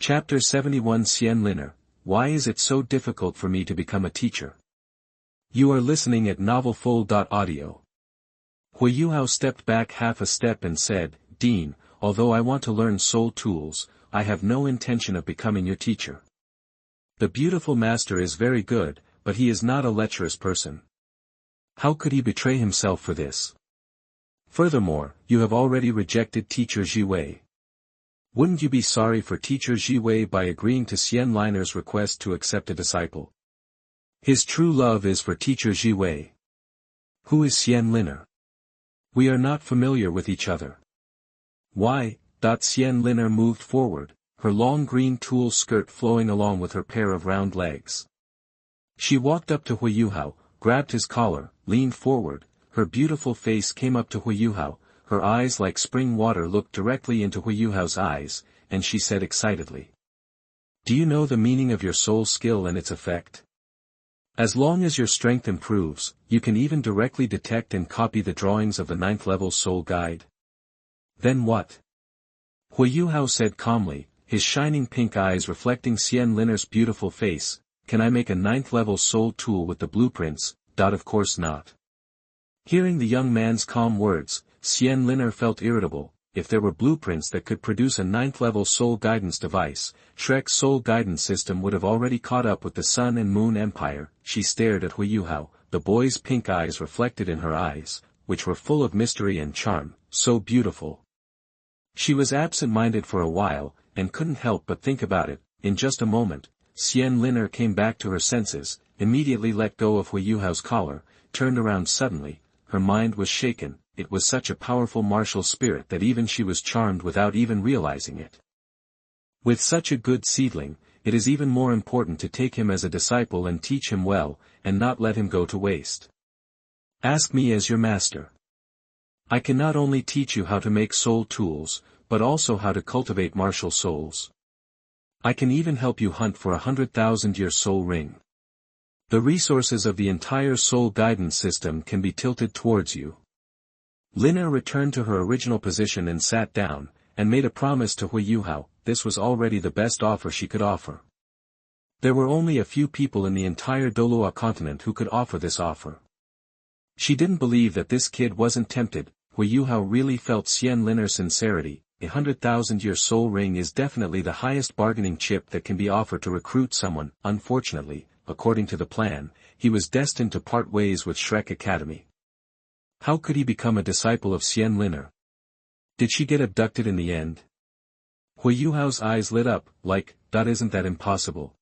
Chapter 71 Xian Lin'er, Why is it so difficult for me to become a teacher? You are listening at novelfull.audio. Huo Yuhao stepped back half a step and said, Dean, although I want to learn soul tools, I have no intention of becoming your teacher. The beautiful master is very good, but he is not a lecherous person. How could he betray himself for this? Furthermore, you have already rejected teacher Jiwei. Wouldn't you be sorry for teacher Jiwei by agreeing to Xian Lin'er's request to accept a disciple? His true love is for teacher Jiwei. Who is Xian Lin'er? We are not familiar with each other. Why? Xian Lin'er moved forward, her long green tulle skirt flowing along with her pair of round legs. She walked up to Huo Yuhao, grabbed his collar, leaned forward, her beautiful face came up to Huo Yuhao, her eyes like spring water looked directly into Huo Yuhao's eyes, and she said excitedly. Do you know the meaning of your soul skill and its effect? As long as your strength improves, you can even directly detect and copy the drawings of the 9th level soul guide. Then what? Huo Yuhao said calmly, his shining pink eyes reflecting Xian Lin'er's beautiful face, can I make a 9th level soul tool with the blueprints? Of course not. Hearing the young man's calm words, Xian Lin'er felt irritable. If there were blueprints that could produce a 9th level soul guidance device, Shrek's soul guidance system would have already caught up with the Sun and Moon Empire. She stared at Huo Yuhao, the boy's pink eyes reflected in her eyes, which were full of mystery and charm, so beautiful. She was absent-minded for a while, and couldn't help but think about it. In just a moment, Xian Lin'er came back to her senses, immediately let go of Huo Yuhao's collar, turned around suddenly. Her mind was shaken. It was such a powerful martial spirit that even she was charmed without even realizing it. With such a good seedling, it is even more important to take him as a disciple and teach him well, and not let him go to waste. Ask me as your master. I can not only teach you how to make soul tools, but also how to cultivate martial souls. I can even help you hunt for 100,000-year soul ring. The resources of the entire soul guidance system can be tilted towards you. Lin'er returned to her original position and sat down, and made a promise to Huo Yuhao. This was already the best offer she could offer. There were only a few people in the entire Douluo continent who could offer this offer. She didn't believe that this kid wasn't tempted. Huo Yuhao really felt Xian Lin'er's sincerity. 100,000-year soul ring is definitely the highest bargaining chip that can be offered to recruit someone. Unfortunately, according to the plan, he was destined to part ways with Shrek Academy. How could he become a disciple of Xian Lin'er? Did she get abducted in the end? Huo Yuhao's eyes lit up, like, isn't that impossible?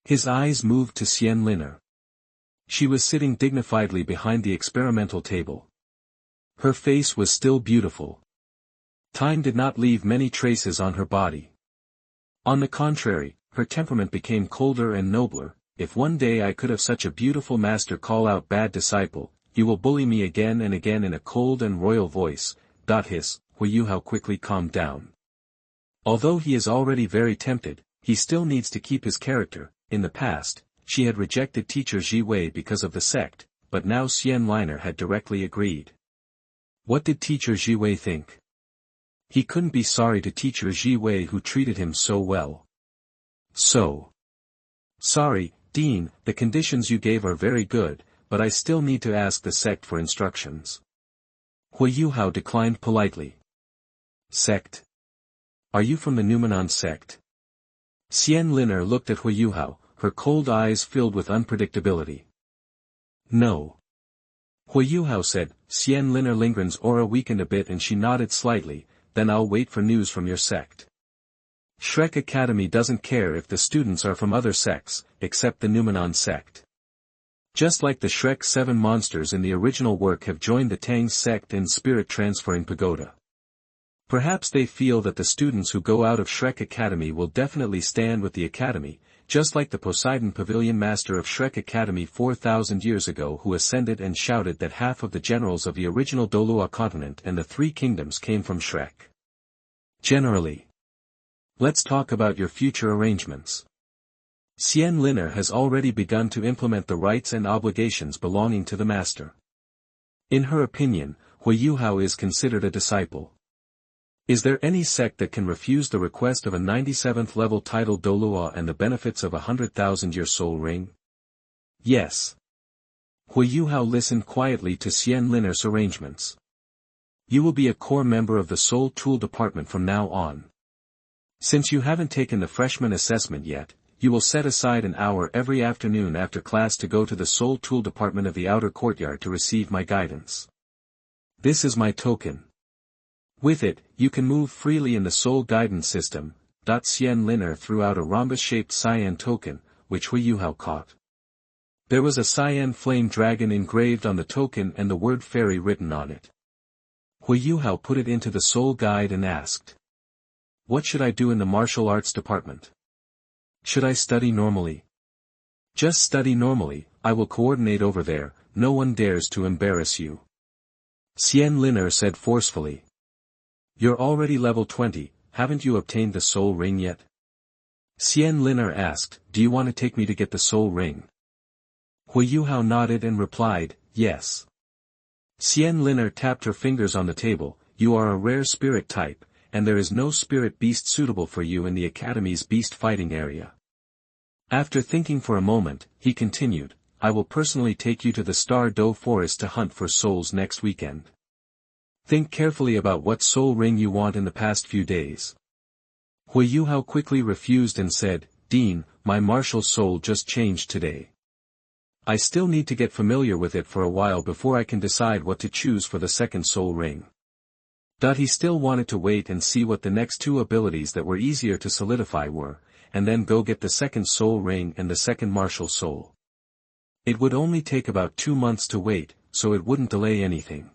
His eyes moved to Xian Lin'er. She was sitting dignifiedly behind the experimental table. Her face was still beautiful. Time did not leave many traces on her body. On the contrary, her temperament became colder and nobler. If one day I could have such a beautiful master call out bad disciple, you will bully me again and again in a cold and royal voice. Huo Yuhao quickly calmed down. Although he is already very tempted, he still needs to keep his character. In the past, she had rejected teacher Jiwei because of the sect, but now Xian Lin'er had directly agreed. What did teacher Jiwei think? He couldn't be sorry to teacher Jiwei who treated him so well. Sorry, Dean, the conditions you gave are very good, but I still need to ask the sect for instructions. Huo Yuhao declined politely. Sect? Are you from the Numenon sect? Xian Lin'er looked at Huo Yuhao, her cold eyes filled with unpredictability. No. Huo Yuhao said. Xian Lin'er Lingren's aura weakened a bit and she nodded slightly. Then I'll wait for news from your sect. Shrek Academy doesn't care if the students are from other sects, except the Numenon sect. Just like the Shrek 7 monsters in the original work have joined the Tang's sect in spirit transferring pagoda. Perhaps they feel that the students who go out of Shrek Academy will definitely stand with the Academy, just like the Poseidon Pavilion master of Shrek Academy 4,000 years ago who ascended and shouted that half of the generals of the original Douluo continent and the 3 kingdoms came from Shrek. Generally. Let's talk about your future arrangements. Xian Lin'er has already begun to implement the rights and obligations belonging to the master. In her opinion, Huo Yuhao is considered a disciple. Is there any sect that can refuse the request of a 97th level title Douluo and the benefits of a 100,000-year soul ring? Yes. Huo Yuhao listened quietly to Xian Lin'er's arrangements. You will be a core member of the Soul Tool Department from now on. Since you haven't taken the freshman assessment yet, you will set aside an hour every afternoon after class to go to the Soul Tool Department of the outer courtyard to receive my guidance. This is my token. With it, you can move freely in the soul guidance system. Xian Lin'er threw out a rhombus-shaped cyan token, which Huo Yuhao caught. There was a cyan flame dragon engraved on the token and the word fairy written on it. Huo Yuhao put it into the soul guide and asked. What should I do in the martial arts department? Should I study normally? Just study normally, I will coordinate over there, no one dares to embarrass you. Xian Lin'er said forcefully. You're already level 20, haven't you obtained the soul ring yet? Xian Lin'er asked, do you want to take me to get the soul ring? Huo Yuhao nodded and replied, yes. Xian Lin'er tapped her fingers on the table, you are a rare spirit type, and there is no spirit beast suitable for you in the Academy's beast fighting area. After thinking for a moment, he continued, I will personally take you to the Star Doe Forest to hunt for souls next weekend. Think carefully about what soul ring you want in the past few days. Huo Yuhao quickly refused and said, Dean, my martial soul just changed today. I still need to get familiar with it for a while before I can decide what to choose for the second soul ring. He still wanted to wait and see what the next two abilities that were easier to solidify were, and then go get the second soul ring and the second martial soul. It would only take about 2 months to wait, so it wouldn't delay anything.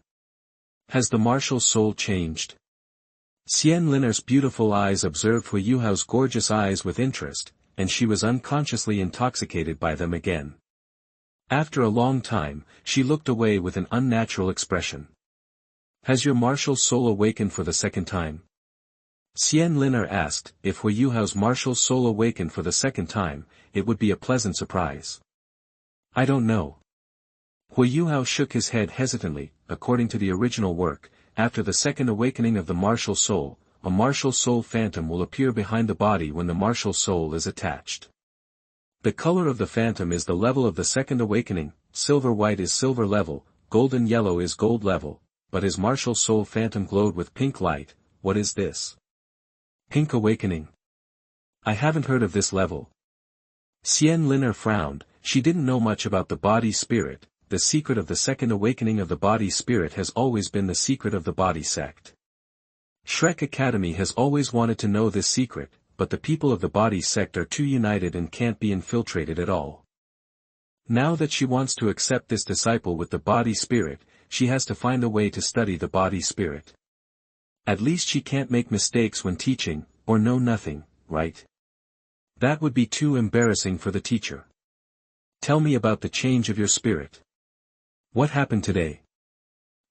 Has the martial soul changed? Xian Lin'er's beautiful eyes observed Huo Yuhao's gorgeous eyes with interest, and she was unconsciously intoxicated by them again. After a long time, she looked away with an unnatural expression. Has your martial soul awakened for the second time? Xian Lin'er asked. If Huo Yuhao's martial soul awakened for the second time, it would be a pleasant surprise. I don't know. Huo Yuhao shook his head hesitantly. According to the original work, after the second awakening of the martial soul, a martial soul phantom will appear behind the body when the martial soul is attached. The color of the phantom is the level of the second awakening, silver white is silver level, golden yellow is gold level, but his martial soul phantom glowed with pink light. What is this? Pink awakening. I haven't heard of this level. Xian Lin'er frowned. She didn't know much about the body spirit. The secret of the second awakening of the body spirit has always been the secret of the body sect. Shrek Academy has always wanted to know this secret, but the people of the body sect are too united and can't be infiltrated at all. Now that she wants to accept this disciple with the body spirit, she has to find a way to study the body spirit. At least she can't make mistakes when teaching, or know nothing, right? That would be too embarrassing for the teacher. Tell me about the change of your spirit. What happened today?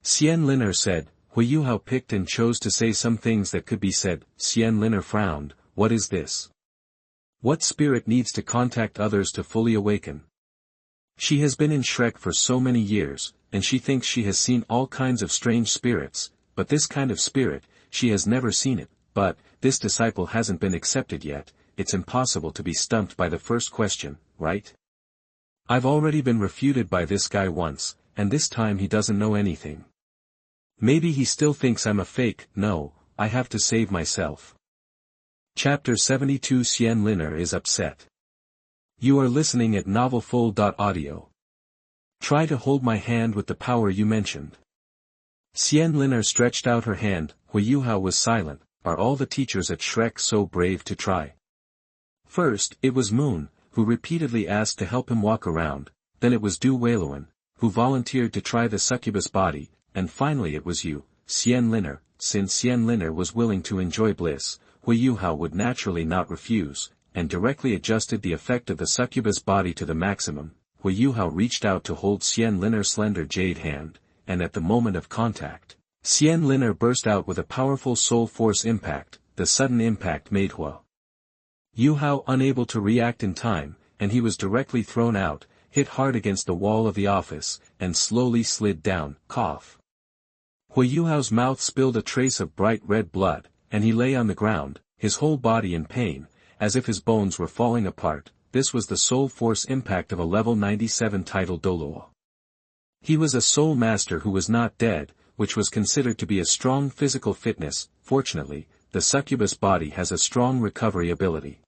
Xian Lin'er said. Huo Yuhao picked and chose to say some things that could be said. Xian Lin'er frowned. What is this? What spirit needs to contact others to fully awaken? She has been in Shrek for so many years, and she thinks she has seen all kinds of strange spirits, but this kind of spirit, she has never seen it. But, this disciple hasn't been accepted yet, it's impossible to be stumped by the first question, right? I've already been refuted by this guy once, and this time he doesn't know anything. Maybe he still thinks I'm a fake. No, I have to save myself. Chapter 72. Xian Lin'er is upset. You are listening at novelfull.audio. Try to hold my hand with the power you mentioned. Xian Lin'er stretched out her hand. Huo Yuhao was silent. Are all the teachers at Shrek so brave to try? First, it was Moon, who repeatedly asked to help him walk around, then it was Douluo One, who volunteered to try the succubus body, and finally it was you, Xian Lin'er. Since Xian Lin'er was willing to enjoy bliss, Huo Yuhao would naturally not refuse, and directly adjusted the effect of the succubus body to the maximum. Huo Yuhao reached out to hold Xian Lin'er's slender jade hand, and at the moment of contact, Xian Lin'er burst out with a powerful soul force impact. The sudden impact made Huo Yuhao unable to react in time, and he was directly thrown out, hit hard against the wall of the office, and slowly slid down. Cough. Huo Yuhao's mouth spilled a trace of bright red blood, and he lay on the ground, his whole body in pain, as if his bones were falling apart. This was the soul force impact of a level 97 title Douluo. He was a soul master who was not dead, which was considered to be a strong physical fitness. Fortunately, the succubus body has a strong recovery ability.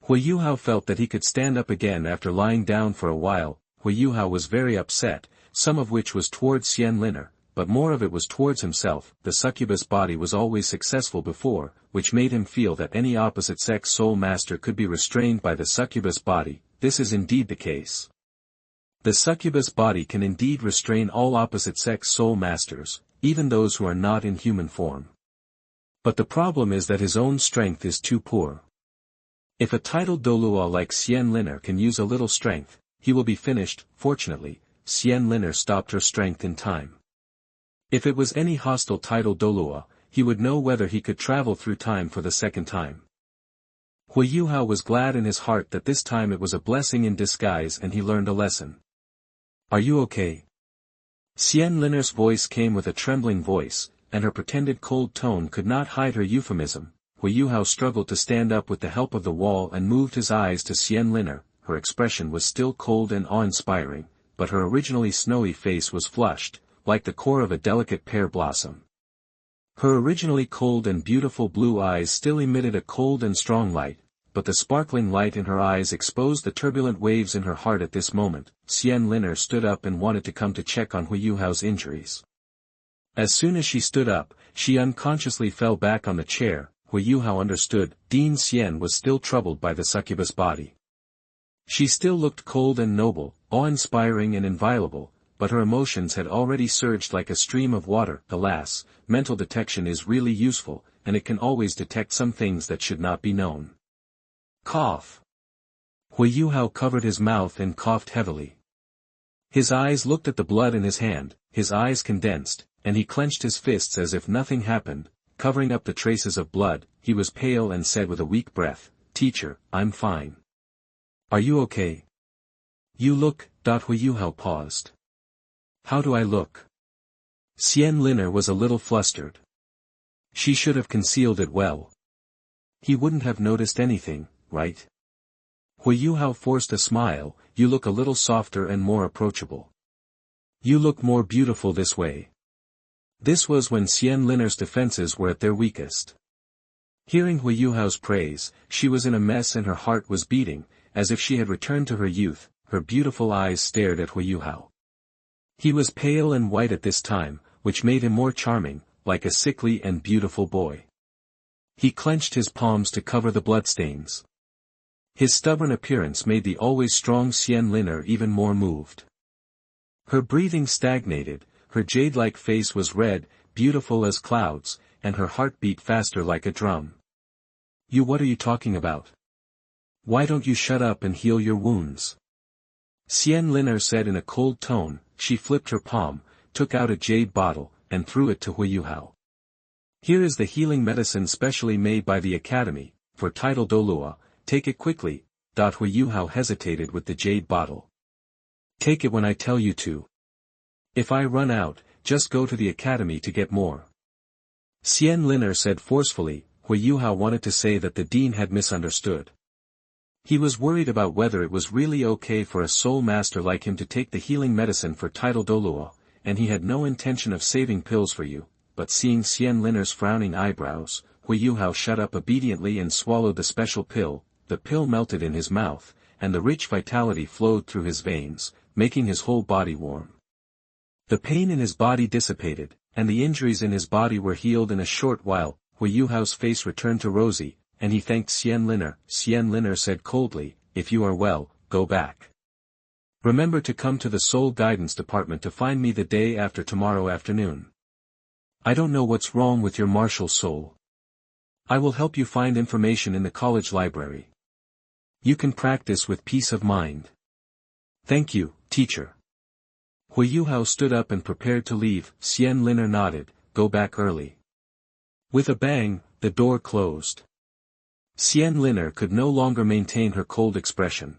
Huo Yuhao felt that he could stand up again after lying down for a while. Huo Yuhao was very upset, some of which was towards Xian Lin'er, but more of it was towards himself. The succubus body was always successful before, which made him feel that any opposite-sex soul master could be restrained by the succubus body. This is indeed the case. The succubus body can indeed restrain all opposite-sex soul masters, even those who are not in human form. But the problem is that his own strength is too poor. If a titled Douluo like Xian Lin'er can use a little strength, he will be finished. Fortunately, Xian Lin'er stopped her strength in time. If it was any hostile titled Douluo, he would know whether he could travel through time for the second time. Huo Yuhao was glad in his heart that this time it was a blessing in disguise and he learned a lesson. Are you okay? Xian Lin'er's voice came with a trembling voice, and her pretended cold tone could not hide her euphemism. Huo Yuhao struggled to stand up with the help of the wall and moved his eyes to Xian Lin'er. Her expression was still cold and awe-inspiring, but her originally snowy face was flushed, like the core of a delicate pear blossom. Her originally cold and beautiful blue eyes still emitted a cold and strong light, but the sparkling light in her eyes exposed the turbulent waves in her heart at this moment. Xian Lin'er stood up and wanted to come to check on Huo Yuhao's injuries. As soon as she stood up, she unconsciously fell back on the chair. Huo Yuhao understood. Dean Xian was still troubled by the succubus body. She still looked cold and noble, awe-inspiring and inviolable, but her emotions had already surged like a stream of water. Alas, mental detection is really useful, and it can always detect some things that should not be known. Cough. Huo Yuhao covered his mouth and coughed heavily. His eyes looked at the blood in his hand, his eyes condensed, and he clenched his fists as if nothing happened, covering up the traces of blood. He was pale and said with a weak breath, "Teacher, I'm fine. Are you okay?" "You look." Huo Yuhao paused. "How do I look?" Xian Lin'er was a little flustered. She should have concealed it well. He wouldn't have noticed anything, right? Huo Yuhao forced a smile. "You look a little softer and more approachable. You look more beautiful this way." This was when Xian Lin'er's defenses were at their weakest. Hearing Huo Yuhao's praise, she was in a mess and her heart was beating, as if she had returned to her youth. Her beautiful eyes stared at Huo Yuhao. He was pale and white at this time, which made him more charming, like a sickly and beautiful boy. He clenched his palms to cover the bloodstains. His stubborn appearance made the always strong Xian Lin'er even more moved. Her breathing stagnated, her jade-like face was red, beautiful as clouds, and her heart beat faster like a drum. What are you talking about? Why don't you shut up and heal your wounds?" Xian Lin'er said in a cold tone. She flipped her palm, took out a jade bottle, and threw it to Huo Yuhao. "Here is the healing medicine specially made by the Academy, for title Douluo. Take it quickly." Huo Yuhao hesitated with the jade bottle. "Take it when I tell you to. If I run out, just go to the Academy to get more." Xian Lin'er said forcefully. Huo Yuhao wanted to say that the dean had misunderstood. He was worried about whether it was really okay for a soul master like him to take the healing medicine for title Douluo, and he had no intention of saving pills for you. But seeing Xian Lin'er's frowning eyebrows, Huo Yuhao shut up obediently and swallowed the special pill. The pill melted in his mouth, and the rich vitality flowed through his veins, making his whole body warm. The pain in his body dissipated, and the injuries in his body were healed in a short while. Huo Yuhao's face returned to rosy, and he thanked Xian Lin'er. Xian Lin'er said coldly, "If you are well, go back. Remember to come to the Soul Guidance Department to find me the day after tomorrow afternoon. I don't know what's wrong with your martial soul. I will help you find information in the college library. You can practice with peace of mind." "Thank you, teacher." Huo Yuhao stood up and prepared to leave. Xian Lin'er nodded. "Go back early." With a bang, the door closed. Xian Lin'er could no longer maintain her cold expression.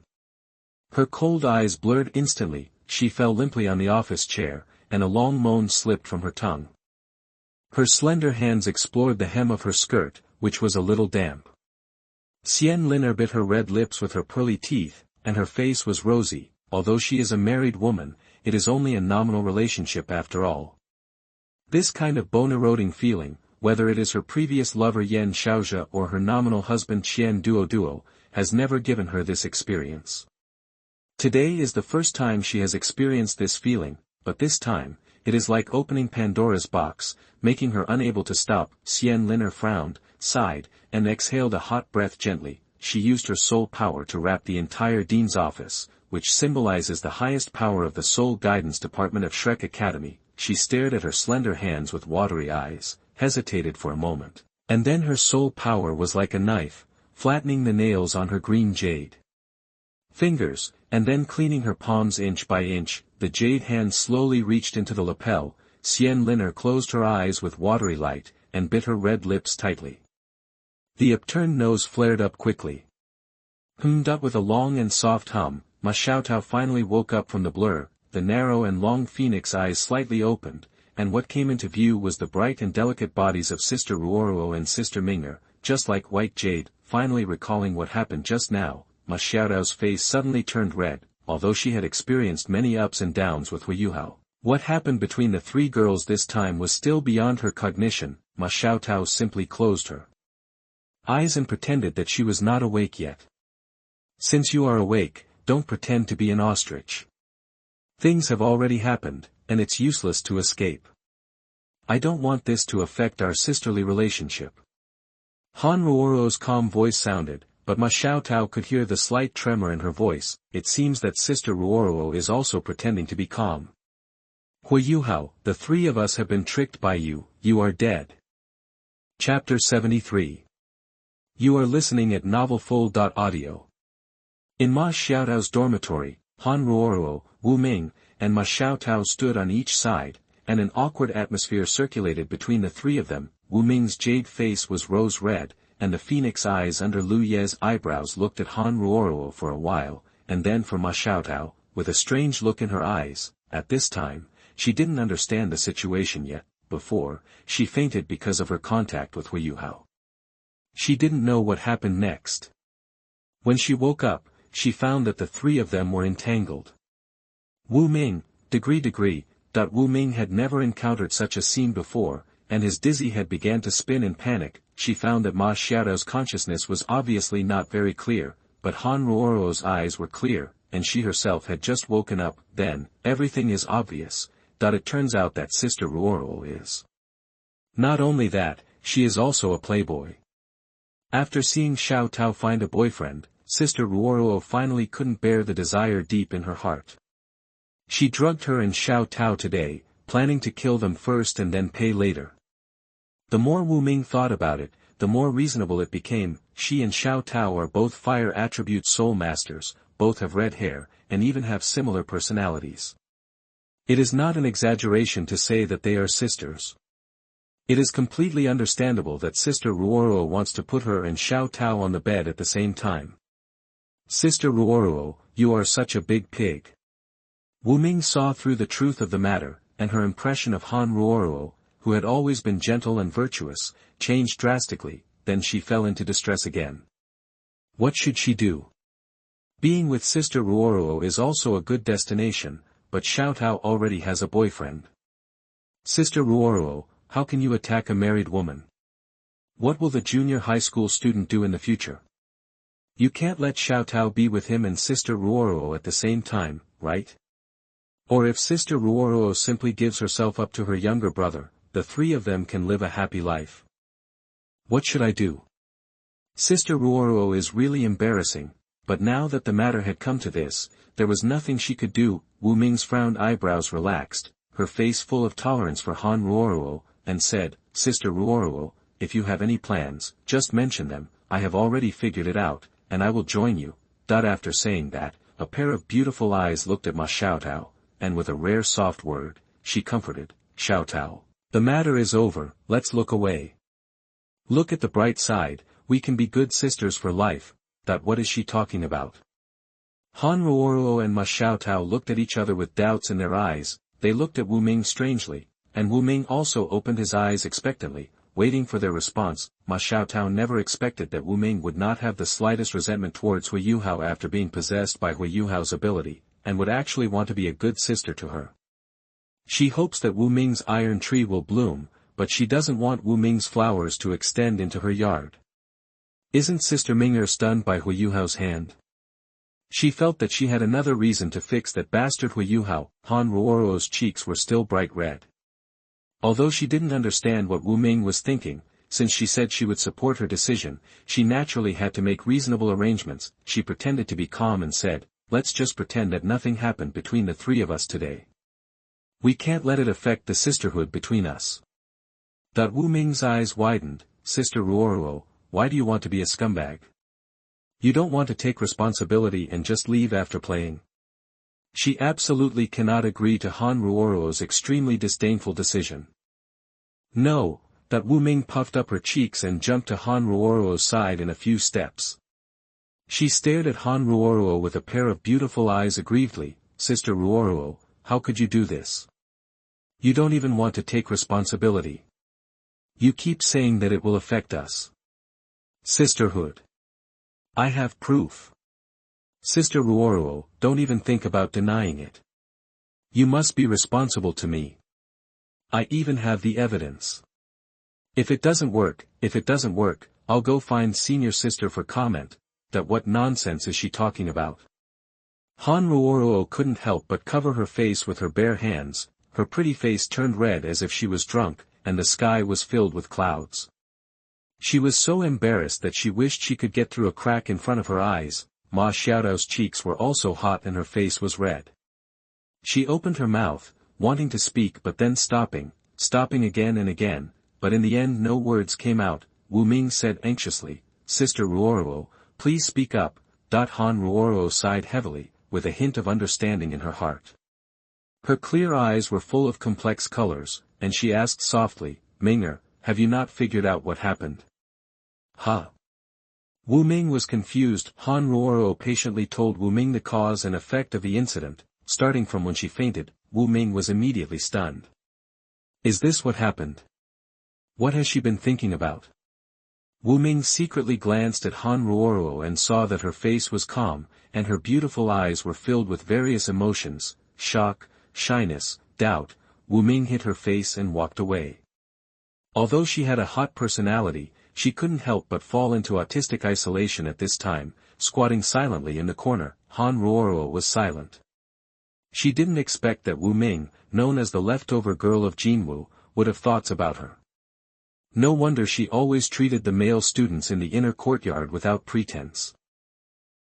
Her cold eyes blurred instantly, she fell limply on the office chair, and a long moan slipped from her tongue. Her slender hands explored the hem of her skirt, which was a little damp. Xian Lin'er bit her red lips with her pearly teeth, and her face was rosy. Although she is a married woman, it is only a nominal relationship after all. This kind of bone-eroding feeling, whether it is her previous lover Yan Xiaozhe or her nominal husband Qian Duo, has never given her this experience. Today is the first time she has experienced this feeling, but this time, it is like opening Pandora's box, making her unable to stop. Xian Lin'er frowned, sighed, and exhaled a hot breath gently. She used her soul power to wrap the entire dean's office, which symbolizes the highest power of the Soul Guidance Department of Shrek Academy. She stared at her slender hands with watery eyes, hesitated for a moment, and then her soul power was like a knife, flattening the nails on her green jade fingers, and then cleaning her palms inch by inch. The jade hand slowly reached into the lapel. Xian Lin'er closed her eyes with watery light, and bit her red lips tightly. The upturned nose flared up quickly. Hummed up with a long and soft hum. Ma Xiaotao finally woke up from the blur, the narrow and long phoenix eyes slightly opened, and what came into view was the bright and delicate bodies of Sister Ruoruo and Sister Ming'er, just like white jade. Finally recalling what happened just now, Ma Xiaotao's face suddenly turned red. Although she had experienced many ups and downs with Huo Yuhao, what happened between the three girls this time was still beyond her cognition. Ma Xiaotao simply closed her eyes and pretended that she was not awake yet. Since you are awake, don't pretend to be an ostrich. Things have already happened, and it's useless to escape. I don't want this to affect our sisterly relationship. Han Ruoro's calm voice sounded, but Ma Xiaotao could hear the slight tremor in her voice. It seems that Sister Ruoruo is also pretending to be calm. Huo Yuhao, the three of us have been tricked by you. You are dead. Chapter 73. You are listening at novelfull.audio. In Ma Xiaotao's dormitory, Han Ruoruo, Wu Ming, and Ma Xiaotao stood on each side, and an awkward atmosphere circulated between the three of them. Wu Ming's jade face was rose red, and the phoenix eyes under Lu Ye's eyebrows looked at Han Ruoruo for a while, and then for Ma Xiaotao, with a strange look in her eyes. At this time, she didn't understand the situation yet. Before, she fainted because of her contact with Huo Yuhao. She didn't know what happened next. When she woke up, she found that the three of them were entangled. Wu Ming, degree. Wu Ming had never encountered such a scene before, and his dizzy head began to spin in panic. She found that Ma Xiaotao's consciousness was obviously not very clear, but Han Ruoro's eyes were clear, and she herself had just woken up. Then, everything is obvious. It turns out that Sister Ruoruo is. Not only that, she is also a playboy. After seeing Xiaotao find a boyfriend, Sister Ruoruo finally couldn't bear the desire deep in her heart. She drugged her and Xiaotao today, planning to kill them first and then pay later. The more Wu Ming thought about it, the more reasonable it became. She and Xiaotao are both fire attribute soul masters, both have red hair, and even have similar personalities. It is not an exaggeration to say that they are sisters. It is completely understandable that Sister Ruoruo wants to put her and Xiaotao on the bed at the same time. Sister Ruoruo, you are such a big pig. Wu Ming saw through the truth of the matter, and her impression of Han Ruoruo, who had always been gentle and virtuous, changed drastically. Then she fell into distress again. What should she do? Being with Sister Ruoruo is also a good destination, but Xiaotao already has a boyfriend. Sister Ruoruo, how can you attack a married woman? What will the junior high school student do in the future? You can't let Xiaotao be with him and Sister Ruoruo at the same time, right? Or if Sister Ruoruo simply gives herself up to her younger brother, the three of them can live a happy life. What should I do? Sister Ruoruo is really embarrassing, but now that the matter had come to this, there was nothing she could do. Wu Ming's frowned eyebrows relaxed, her face full of tolerance for Han Ruoruo, and said, Sister Ruoruo, if you have any plans, just mention them. I have already figured it out, and I will join you. After saying that, a pair of beautiful eyes looked at Ma Xiaotao, and with a rare soft word, she comforted, Xiaotao. The matter is over, let's look away. Look at the bright side, we can be good sisters for life. What is she talking about? Han Ruoruo and Ma Xiaotao looked at each other with doubts in their eyes. They looked at Wu Ming strangely, and Wu Ming also opened his eyes expectantly, waiting for their response. Ma Xiaotao never expected that Wu Ming would not have the slightest resentment towards Huo Yuhao after being possessed by Huo Yuhao's ability, and would actually want to be a good sister to her. She hopes that Wu Ming's iron tree will bloom, but she doesn't want Wu Ming's flowers to extend into her yard. Isn't Sister Ming'er stunned by Huo Yuhao's hand? She felt that she had another reason to fix that bastard Huo Yuhao. Han Ruoro's cheeks were still bright red. Although she didn't understand what Wu Ming was thinking, since she said she would support her decision, she naturally had to make reasonable arrangements. She pretended to be calm and said, "Let's just pretend that nothing happened between the three of us today. We can't let it affect the sisterhood between us." Wu Ming's eyes widened. "Sister Ruoro, why do you want to be a scumbag? You don't want to take responsibility and just leave after playing?" She absolutely cannot agree to Han Ruoro's extremely disdainful decision. "No," Wu Ming puffed up her cheeks and jumped to Han Ruoro's side in a few steps. She stared at Han Ruoro with a pair of beautiful eyes aggrievedly. "Sister Ruoro, how could you do this? You don't even want to take responsibility. You keep saying that it will affect us. Sisterhood. I have proof. Sister Ruoro, don't even think about denying it. You must be responsible to me. I even have the evidence. If it doesn't work, I'll go find senior sister for comment." What nonsense is she talking about? Han Ruoro couldn't help but cover her face with her bare hands. Her pretty face turned red as if she was drunk, and the sky was filled with clouds. She was so embarrassed that she wished she could get through a crack in front of her eyes. Ma Xiaotao's cheeks were also hot and her face was red. She opened her mouth, wanting to speak but then stopping again and again, but in the end no words came out. Wu Ming said anxiously, "Sister Ruoro, please speak up." Han Ruoro sighed heavily, with a hint of understanding in her heart. Her clear eyes were full of complex colors, and she asked softly, "Ming'er, have you not figured out what happened?" "Huh?" Wu Ming was confused. Han Ruoro patiently told Wu Ming the cause and effect of the incident. Starting from when she fainted, Wu Ming was immediately stunned. Is this what happened? What has she been thinking about? Wu Ming secretly glanced at Han Ruoro and saw that her face was calm, and her beautiful eyes were filled with various emotions: shock, shyness, doubt. Wu Ming hid her face and walked away. Although she had a hot personality, she couldn't help but fall into autistic isolation at this time. Squatting silently in the corner, Han Ruoro was silent. She didn't expect that Wu Ming, known as the leftover girl of Jinwu, would have thoughts about her. No wonder she always treated the male students in the inner courtyard without pretense.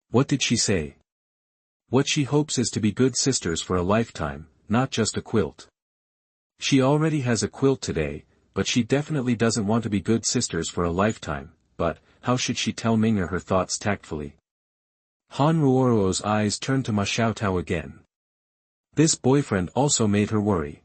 What did she say? What she hopes is to be good sisters for a lifetime, not just a quilt. She already has a quilt today, but she definitely doesn't want to be good sisters for a lifetime. But how should she tell Ming'er her thoughts tactfully? Han Ruoro's eyes turned to Ma Xiaotao again. This boyfriend also made her worry.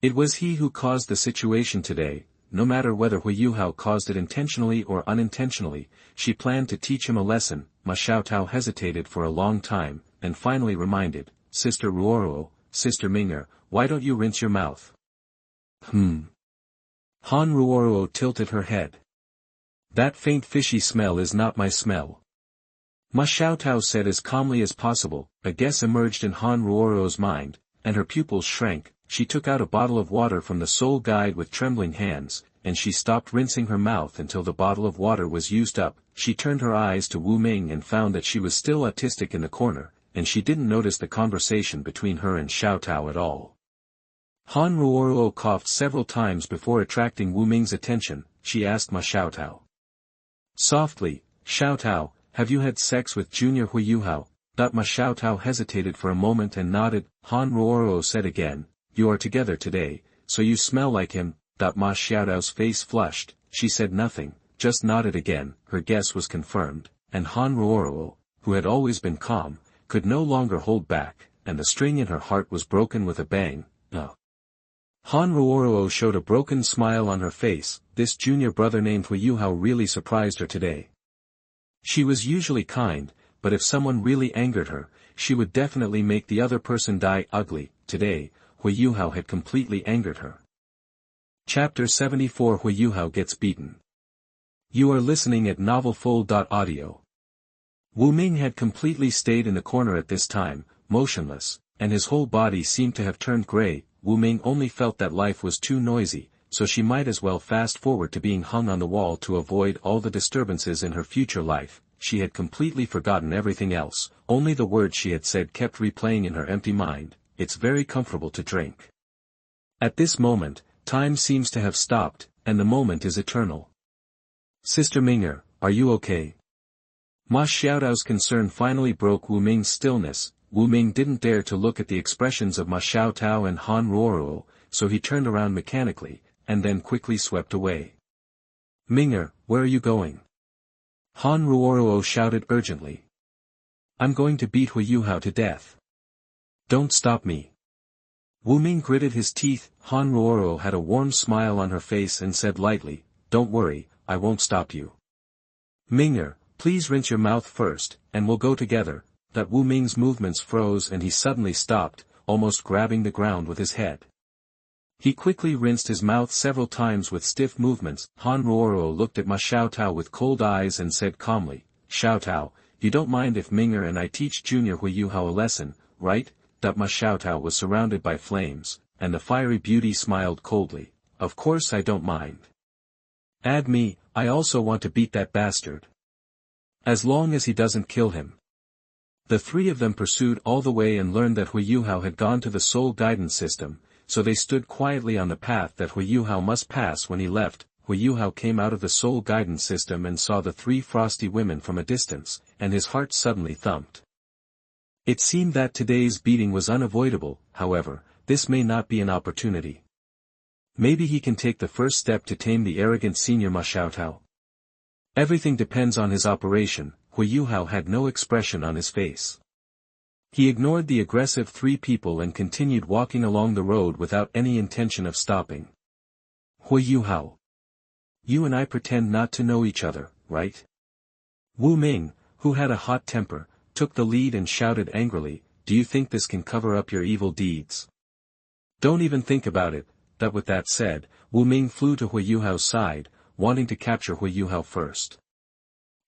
It was he who caused the situation today. No matter whether Huo Yuhao caused it intentionally or unintentionally, she planned to teach him a lesson. Ma Xiaotao hesitated for a long time, and finally reminded, "Sister Ruoro, Sister Ming'er, why don't you rinse your mouth?" Han Ruoro tilted her head. "That faint fishy smell is not my smell." Ma Xiaotao said as calmly as possible. A guess emerged in Han Ruoro's mind, and her pupils shrank. She took out a bottle of water from the soul guide with trembling hands, and she stopped rinsing her mouth until the bottle of water was used up. She turned her eyes to Wu Ming and found that she was still autistic in the corner, and she didn't notice the conversation between her and Xiaotao at all. Han Ruoro coughed several times before attracting Wu Ming's attention. She asked Ma Xiaotao softly, "Xiaotao, have you had sex with Junior Huo Yuhao?" Ma Xiaotao hesitated for a moment and nodded. Han Ruoro said again, "You are together today, so you smell like him." Ma Xiaotao's face flushed. She said nothing, just nodded again. Her guess was confirmed, and Han Ruoro, who had always been calm, could no longer hold back, and the string in her heart was broken with a bang. Han Ruoro showed a broken smile on her face. This junior brother named Huo Yuhao really surprised her today. She was usually kind, but if someone really angered her, she would definitely make the other person die ugly. Today, Huo Yuhao had completely angered her. Chapter 74 Huo Yuhao Gets Beaten. You are listening at novelfull.audio. Wu Ming had completely stayed in the corner at this time, motionless, and his whole body seemed to have turned gray. Wu Ming only felt that life was too noisy, so she might as well fast forward to being hung on the wall to avoid all the disturbances in her future life. She had completely forgotten everything else, only the words she had said kept replaying in her empty mind. It's very comfortable to drink. At this moment, time seems to have stopped, and the moment is eternal. Sister Ming'er, are you okay? Ma Xiaotao's concern finally broke Wu Ming's stillness. Wu Ming didn't dare to look at the expressions of Ma Xiaotao and Han Ruoruo, so he turned around mechanically, and then quickly swept away. Ming'er, where are you going? Han Ruoruo shouted urgently. I'm going to beat Huo Yuhao to death. Don't stop me. Wu Ming gritted his teeth. Han Ruoruo had a warm smile on her face and said lightly, Don't worry, I won't stop you. Ming'er, please rinse your mouth first, and we'll go together. That Wu Ming's movements froze and he suddenly stopped, almost grabbing the ground with his head. He quickly rinsed his mouth several times with stiff movements. Han Ruoruo looked at Ma Xiaotao with cold eyes and said calmly, Xiaotao, you don't mind if Ming'er and I teach Junior Huo Yuhao a lesson, right? That Ma Xiaotao was surrounded by flames, and the fiery beauty smiled coldly. Of course I don't mind. Add me, I also want to beat that bastard. As long as he doesn't kill him. The three of them pursued all the way and learned that Huo Yuhao had gone to the soul guidance system, so they stood quietly on the path that Huo Yuhao must pass when he left. Huo Yuhao came out of the soul guidance system and saw the three frosty women from a distance, and his heart suddenly thumped. It seemed that today's beating was unavoidable. However, this may not be an opportunity. Maybe he can take the first step to tame the arrogant senior Ma Xiaotao. Everything depends on his operation. Huo Yuhao had no expression on his face. He ignored the aggressive three people and continued walking along the road without any intention of stopping. Huo Yuhao. You and I pretend not to know each other, right? Wu Ming, who had a hot temper, took the lead and shouted angrily, Do you think this can cover up your evil deeds? Don't even think about it. That with that said, Wu Ming flew to Huo Yuhao's side, wanting to capture Huo Yuhao first.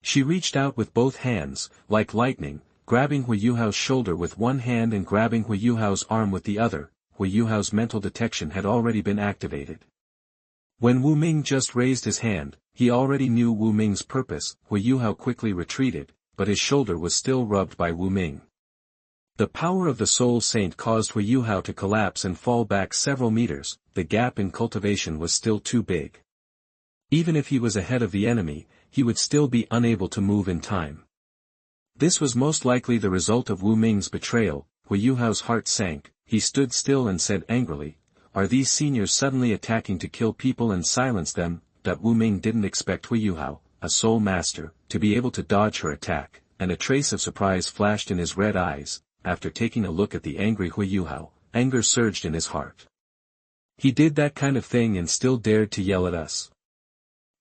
She reached out with both hands, like lightning, grabbing Huo Yuhao's shoulder with one hand and grabbing Huo Yuhao's arm with the other. Huo Yuhao's mental detection had already been activated. When Wu Ming just raised his hand, he already knew Wu Ming's purpose. Huo Yuhao quickly retreated, but his shoulder was still rubbed by Wu Ming. The power of the Soul Saint caused Huo Yuhao to collapse and fall back several meters. The gap in cultivation was still too big. Even if he was ahead of the enemy, he would still be unable to move in time. This was most likely the result of Wu Ming's betrayal. Huo Yuhao's heart sank. He stood still and said angrily, Are these seniors suddenly attacking to kill people and silence them? That Wu Ming didn't expect Huo Yuhao, a soul master, to be able to dodge her attack, and a trace of surprise flashed in his red eyes. After taking a look at the angry Huo Yuhao, anger surged in his heart. He did that kind of thing and still dared to yell at us.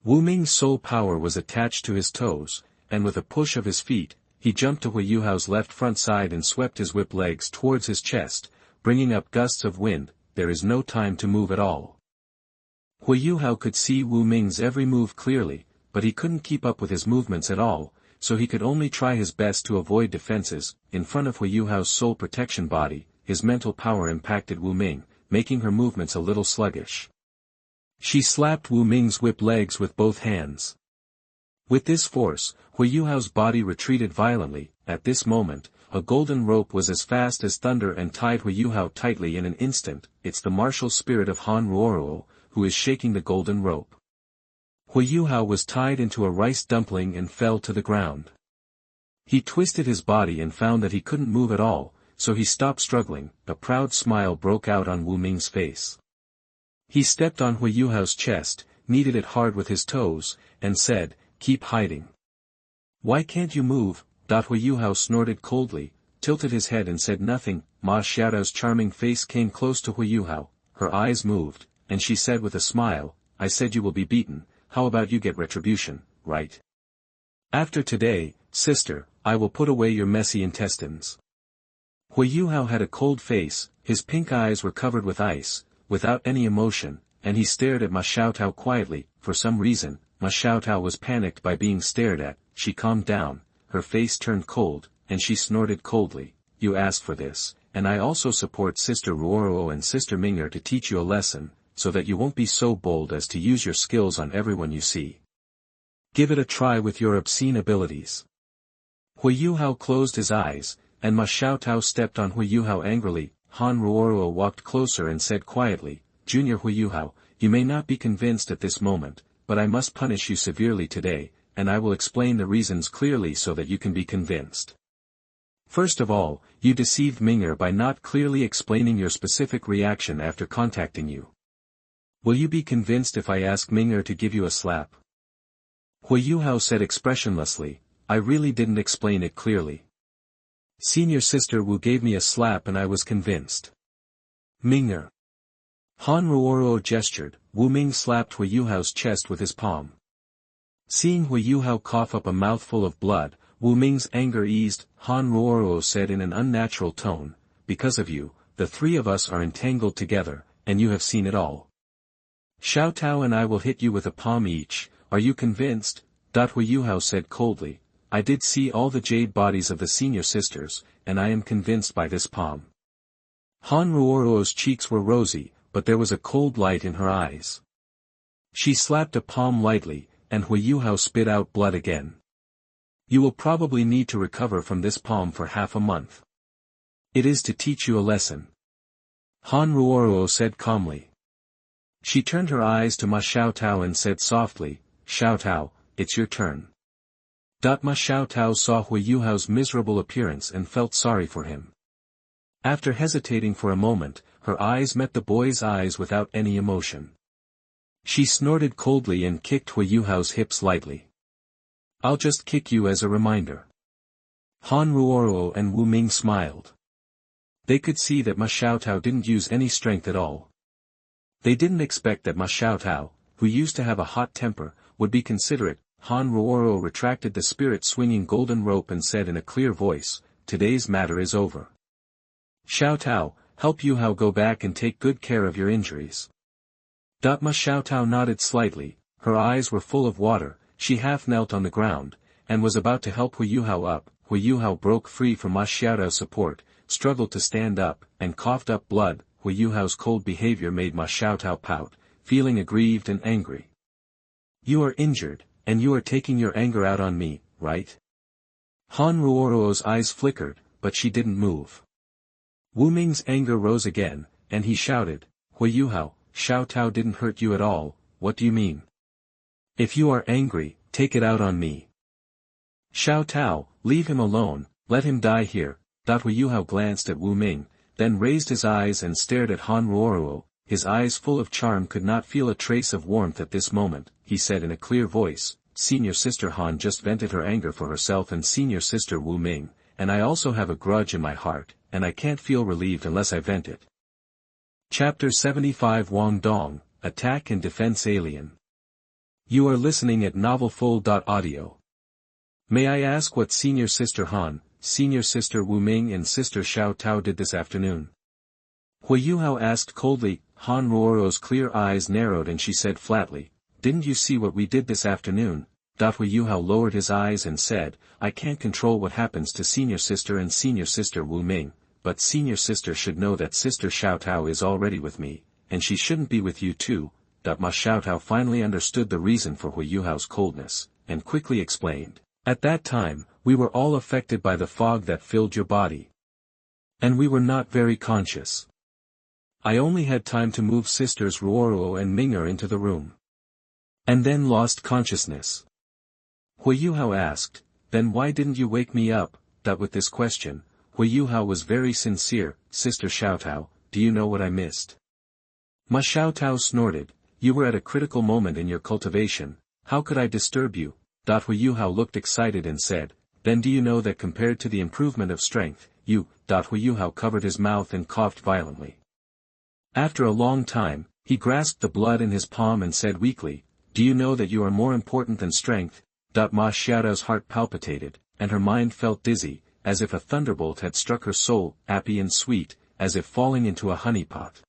Wu Ming's soul power was attached to his toes, and with a push of his feet, he jumped to Huo Yuhao's left front side and swept his whip legs towards his chest, bringing up gusts of wind. There is no time to move at all. Huo Yuhao could see Wu Ming's every move clearly, but he couldn't keep up with his movements at all, so he could only try his best to avoid defenses. In front of Huo Yuhao's soul protection body, his mental power impacted Wu Ming, making her movements a little sluggish. She slapped Wu Ming's whip legs with both hands. With this force, Huo Yuhao's body retreated violently. At this moment, a golden rope was as fast as thunder and tied Huo Yuhao tightly in an instant. It's the martial spirit of Han Ruoruo, who is shaking the golden rope. Huo Yuhao was tied into a rice dumpling and fell to the ground. He twisted his body and found that he couldn't move at all, so he stopped struggling. A proud smile broke out on Wu Ming's face. He stepped on Huo Yuhao's chest, kneaded it hard with his toes, and said, Keep hiding. Why can't you move? Huo Yuhao snorted coldly, tilted his head and said nothing. Ma Xiaotao's charming face came close to Huo Yuhao, her eyes moved, and she said with a smile, I said you will be beaten, how about you get retribution, right? After today, sister, I will put away your messy intestines. Huo Yuhao had a cold face, his pink eyes were covered with ice. Without any emotion, and he stared at Ma Xiaotao quietly. For some reason, Ma Xiaotao was panicked by being stared at. She calmed down, her face turned cold, and she snorted coldly. You asked for this, and I also support Sister Ruoruo and Sister Ming'er to teach you a lesson, so that you won't be so bold as to use your skills on everyone you see. Give it a try with your obscene abilities. Huo Yuhao closed his eyes, and Ma Xiaotao stepped on Huo Yuhao angrily. Han Ruoruo walked closer and said quietly, Junior Huo Yuhao, you may not be convinced at this moment, but I must punish you severely today, and I will explain the reasons clearly so that you can be convinced. First of all, you deceived Ming'er by not clearly explaining your specific reaction after contacting you. Will you be convinced if I ask Ming'er to give you a slap? Huo Yuhao said expressionlessly, I really didn't explain it clearly. Senior Sister Wu gave me a slap and I was convinced. Ming'er. Han Ruoruo gestured. Wu Ming slapped Huo Yuhao's chest with his palm. Seeing Huo Yuhao cough up a mouthful of blood, Wu Ming's anger eased. Han Ruoruo said in an unnatural tone, because of you, the three of us are entangled together, and you have seen it all. Xiaotao and I will hit you with a palm each, are you convinced? Huo Yuhao said coldly, I did see all the jade bodies of the senior sisters, and I am convinced by this palm. Han Ruoruo's cheeks were rosy, but there was a cold light in her eyes. She slapped a palm lightly, and Huo Yuhao spit out blood again. You will probably need to recover from this palm for half a month. It is to teach you a lesson. Han Ruoruo said calmly. She turned her eyes to Ma Xiaotao and said softly, Xiaotao, it's your turn. Ma Xiaotao saw Huo Yuhao's miserable appearance and felt sorry for him. After hesitating for a moment, her eyes met the boy's eyes without any emotion. She snorted coldly and kicked Huo Yuhao's hips lightly. I'll just kick you as a reminder. Han Ruoruo and Wu Ming smiled. They could see that Ma Xiaotao didn't use any strength at all. They didn't expect that Ma Xiaotao, who used to have a hot temper, would be considerate. Han Ruoruo retracted the spirit-swinging golden rope and said in a clear voice, today's matter is over. Xiaotao, help Yuhao go back and take good care of your injuries. Ma Xiaotao nodded slightly, her eyes were full of water, she half knelt on the ground, and was about to help Huo Yuhao up. Huo Yuhao broke free from Ma Xiaotao's support, struggled to stand up, and coughed up blood. Huo Yuhao's cold behavior made Ma Xiaotao pout, feeling aggrieved and angry. You are injured, and you are taking your anger out on me, right? Han Ruoruo's eyes flickered, but she didn't move. Wu Ming's anger rose again, and he shouted, Huo Yuhao, Xiaotao didn't hurt you at all, what do you mean? If you are angry, take it out on me. Xiaotao, leave him alone, let him die here. Huo Yuhao glanced at Wu Ming, then raised his eyes and stared at Han Ruoruo. His eyes full of charm could not feel a trace of warmth at this moment. He said in a clear voice, Senior Sister Han just vented her anger for herself and Senior Sister Wu Ming, and I also have a grudge in my heart, and I can't feel relieved unless I vent it. Chapter 75 Wang Dong, Attack and Defense Alien. You are listening at novelfull.audio. May I ask what Senior Sister Han, Senior Sister Wu Ming and Sister Xiaotao did this afternoon? Huo Yuhao asked coldly. Han Ruoruo's clear eyes narrowed and she said flatly, didn't you see what we did this afternoon? Huo Yuhao lowered his eyes and said, I can't control what happens to Senior Sister and Senior Sister Wu Ming, but Senior Sister should know that Sister Xiaotao is already with me, and she shouldn't be with you too. Ma Xiaotao finally understood the reason for Huo Yuhao's coldness, and quickly explained, at that time, we were all affected by the fog that filled your body. And we were not very conscious. I only had time to move Sisters Ruoruo and Ming'er into the room. And then lost consciousness. Huo Yuhao asked, then why didn't you wake me up? With this question, Huo Yuhao was very sincere. Sister Xiaotao, do you know what I missed? Ma Xiaotao snorted, you were at a critical moment in your cultivation, how could I disturb you? Huo Yuhao looked excited and said, then do you know that compared to the improvement of strength, you, Huo Yuhao covered his mouth and coughed violently. After a long time, he grasped the blood in his palm and said weakly, do you know that you are more important than strength? Ma Xiaotao's heart palpitated, and her mind felt dizzy, as if a thunderbolt had struck her soul, happy and sweet, as if falling into a honeypot.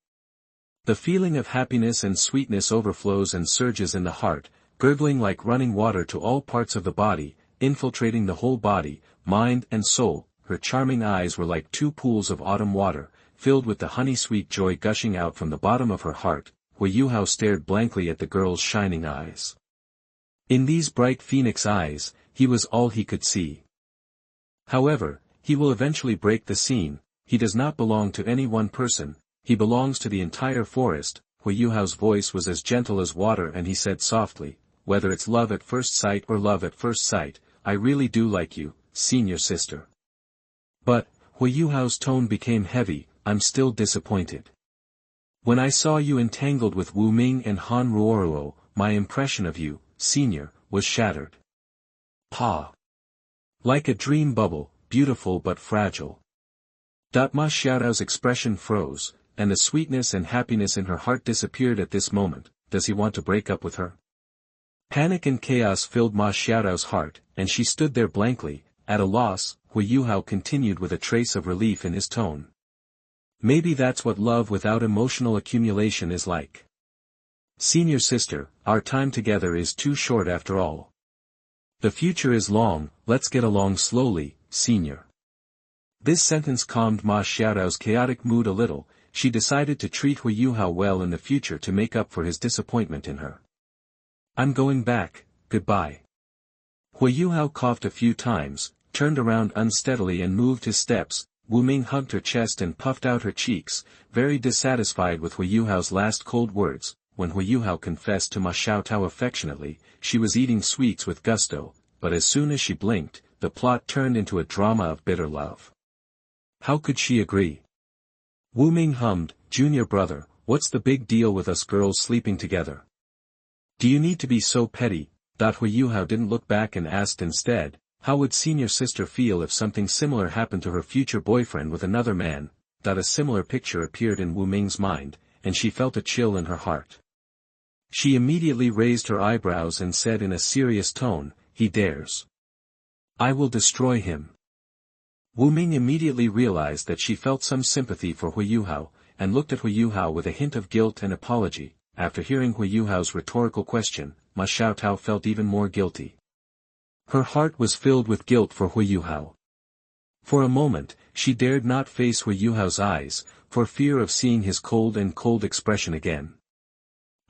The feeling of happiness and sweetness overflows and surges in the heart, gurgling like running water to all parts of the body, infiltrating the whole body, mind and soul. Her charming eyes were like two pools of autumn water, filled with the honey-sweet joy gushing out from the bottom of her heart. Huo Yuhao stared blankly at the girl's shining eyes. In these bright phoenix eyes, he was all he could see. However, he will eventually break the scene. He does not belong to any one person, he belongs to the entire forest. Huo Yuhao's voice was as gentle as water and he said softly, whether it's love at first sight or love at first sight, I really do like you, senior sister. But, Huo Yuhao's tone became heavy, I'm still disappointed. When I saw you entangled with Wu Ming and Han Ruoruo, my impression of you, senior, was shattered. Pa. Like a dream bubble, beautiful but fragile. Ma Xiaodao's expression froze, and the sweetness and happiness in her heart disappeared at this moment. Does he want to break up with her? Panic and chaos filled Ma Xiaodao's heart, and she stood there blankly, at a loss. Huo Yuhao continued with a trace of relief in his tone. Maybe that's what love without emotional accumulation is like. Senior sister, our time together is too short after all. The future is long, let's get along slowly, senior. This sentence calmed Ma Xiaodao's chaotic mood a little. She decided to treat Huo Yuhao well in the future to make up for his disappointment in her. I'm going back, goodbye. Huo Yuhao coughed a few times, turned around unsteadily and moved his steps. Wu Ming hugged her chest and puffed out her cheeks, very dissatisfied with Huo Yuhao's last cold words. When Huo Yuhao confessed to Ma Xiaotao affectionately, she was eating sweets with gusto, but as soon as she blinked, the plot turned into a drama of bitter love. How could she agree? Wu Ming hummed, junior brother, what's the big deal with us girls sleeping together? Do you need to be so petty? Huo Yuhao didn't look back and asked instead, how would senior sister feel if something similar happened to her future boyfriend with another man? A similar picture appeared in Wu Ming's mind, and she felt a chill in her heart. She immediately raised her eyebrows and said in a serious tone, he dares. I will destroy him. Wu Ming immediately realized that she felt some sympathy for Huo Yuhao, and looked at Huo Yuhao with a hint of guilt and apology. After hearing Huo Yuhao's rhetorical question, Ma Xiaotao felt even more guilty. Her heart was filled with guilt for Huo Yuhao. For a moment, she dared not face Huo Yuhao's eyes, for fear of seeing his cold expression again.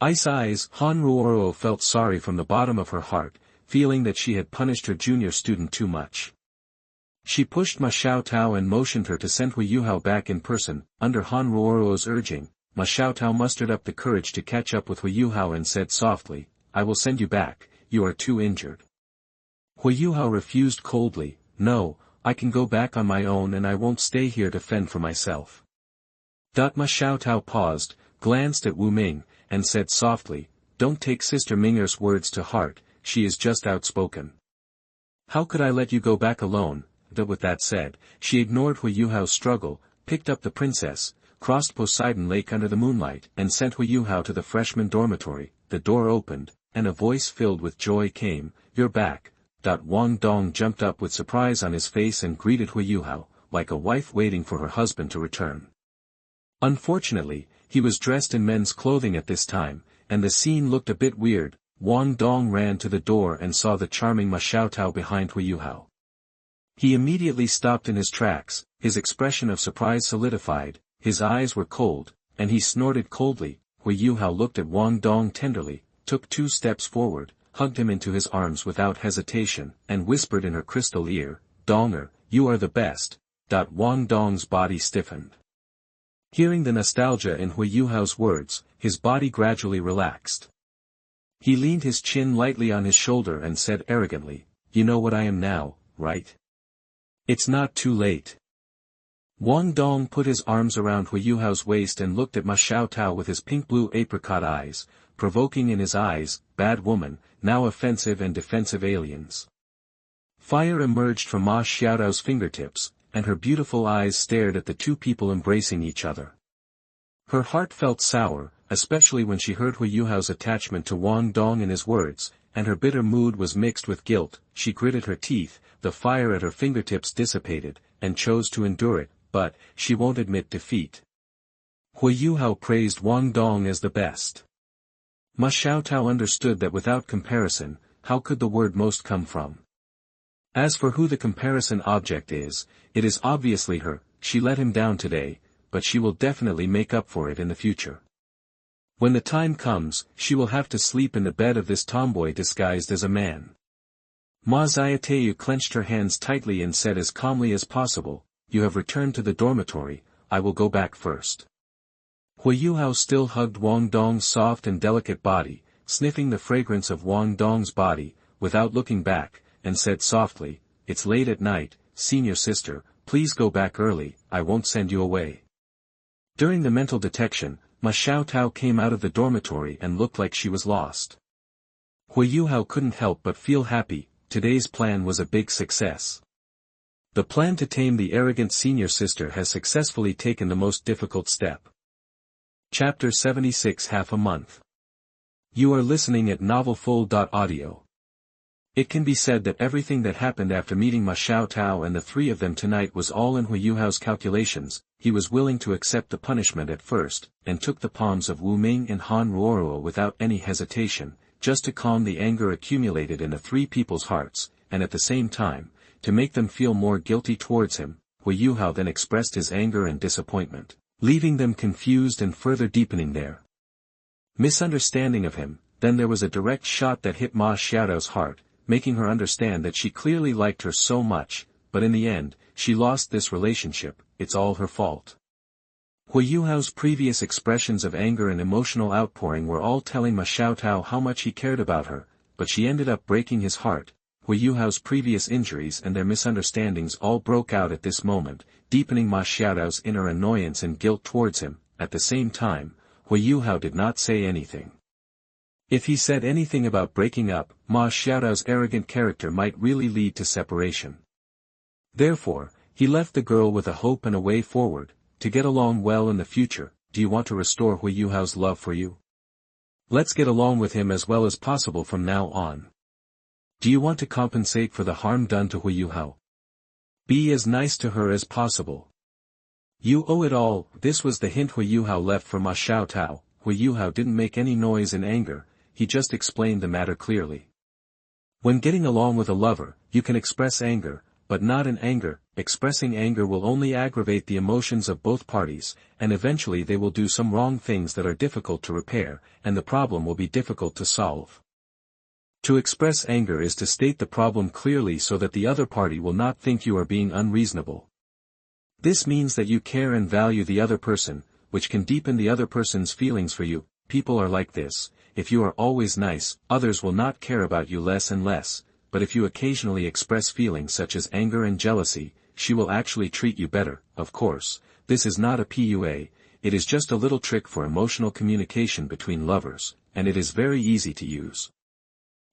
Ice eyes. Han Ruoruo felt sorry from the bottom of her heart, feeling that she had punished her junior student too much. She pushed Ma Xiaotao and motioned her to send Huo Yuhao back in person. Under Han Ruoruo's urging, Ma Xiaotao mustered up the courage to catch up with Huo Yuhao and said softly, I will send you back, you are too injured. Huo Yuhao refused coldly, no, I can go back on my own and I won't stay here to fend for myself. Ma Xiaotao paused, glanced at Wu Ming, and said softly, don't take Sister Minger's words to heart, she is just outspoken. How could I let you go back alone? With that said, she ignored Huo Yuhao's struggle, picked up the princess, crossed Poseidon Lake under the moonlight, and sent Huo Yuhao to the freshman dormitory. The door opened, and a voice filled with joy came, you're back. Wang Dong'er jumped up with surprise on his face and greeted Huo Yuhao, like a wife waiting for her husband to return. Unfortunately, he was dressed in men's clothing at this time, and the scene looked a bit weird. Wang Dong'er ran to the door and saw the charming Ma Xiaotao behind Huo Yuhao. He immediately stopped in his tracks, his expression of surprise solidified, his eyes were cold, and he snorted coldly. Huo Yuhao looked at Wang Dong'er tenderly, took 2 steps forward, hugged him into his arms without hesitation, and whispered in her crystal ear, Dong'er, you are the best. Wang Dong's body stiffened. Hearing the nostalgia in Huo Yuhao's words, his body gradually relaxed. He leaned his chin lightly on his shoulder and said arrogantly, you know what I am now, right? It's not too late. Wang Dong'er put his arms around Huo Yuhao's waist and looked at Ma Xiaotao with his pink-blue apricot eyes, provoking in his eyes, bad woman, now offensive and defensive aliens. Fire emerged from Ma Xiaodao's fingertips, and her beautiful eyes stared at the two people embracing each other. Her heart felt sour, especially when she heard Huo Yuhao's attachment to Wang Dong'er and his words, and her bitter mood was mixed with guilt. She gritted her teeth, the fire at her fingertips dissipated, and chose to endure it, but she won't admit defeat. Huo Yuhao praised Wang Dong as the best. Ma Xiaotao understood that without comparison, how could the word most come from? As for who the comparison object is, it is obviously her. She let him down today, but she will definitely make up for it in the future. When the time comes, she will have to sleep in the bed of this tomboy disguised as a man. Ma Xiaotao clenched her hands tightly and said as calmly as possible, "You have returned to the dormitory, I will go back first." Huo Yuhao still hugged Wang Dong's soft and delicate body, sniffing the fragrance of Wang Dong's body, without looking back, and said softly, "It's late at night, senior sister, please go back early, I won't send you away." During the mental detection, Ma Xiaotao came out of the dormitory and looked like she was lost. Huo Yuhao couldn't help but feel happy. Today's plan was a big success. The plan to tame the arrogant senior sister has successfully taken the most difficult step. Chapter 76 Half a month. You are listening at novelfull.audio. It can be said that everything that happened after meeting Ma Xiaotao and the three of them tonight was all in Huo Yuhao's calculations. He was willing to accept the punishment at first, and took the palms of Wu Ming and Han Ruoruo without any hesitation, just to calm the anger accumulated in the three people's hearts, and at the same time, to make them feel more guilty towards him. Huo Yuhao then expressed his anger and disappointment, leaving them confused and further deepening their misunderstanding of him. Then there was a direct shot that hit Ma Xiaotao's heart, making her understand that she clearly liked her so much, but in the end, she lost this relationship. It's all her fault. Huo Yuhao's previous expressions of anger and emotional outpouring were all telling Ma Xiaotao how much he cared about her, but she ended up breaking his heart. Huo Yuhao's previous injuries and their misunderstandings all broke out at this moment, deepening Ma Xiaotao's inner annoyance and guilt towards him. At the same time, Huo Yuhao did not say anything. If he said anything about breaking up, Ma Xiaotao's arrogant character might really lead to separation. Therefore, he left the girl with a hope and a way forward, to get along well in the future. Do you want to restore Huo Yuhao's love for you? Let's get along with him as well as possible from now on. Do you want to compensate for the harm done to Huo Yuhao? Be as nice to her as possible. You owe it all. This was the hint Huo Yuhao left for Ma Xiaotao. Huo Yuhao didn't make any noise in anger, he just explained the matter clearly. When getting along with a lover, you can express anger, but not in anger. Expressing anger will only aggravate the emotions of both parties, and eventually they will do some wrong things that are difficult to repair, and the problem will be difficult to solve. To express anger is to state the problem clearly so that the other party will not think you are being unreasonable. This means that you care and value the other person, which can deepen the other person's feelings for you. People are like this. If you are always nice, others will not care about you less and less, but if you occasionally express feelings such as anger and jealousy, she will actually treat you better. Of course, this is not a PUA, it is just a little trick for emotional communication between lovers, and it is very easy to use.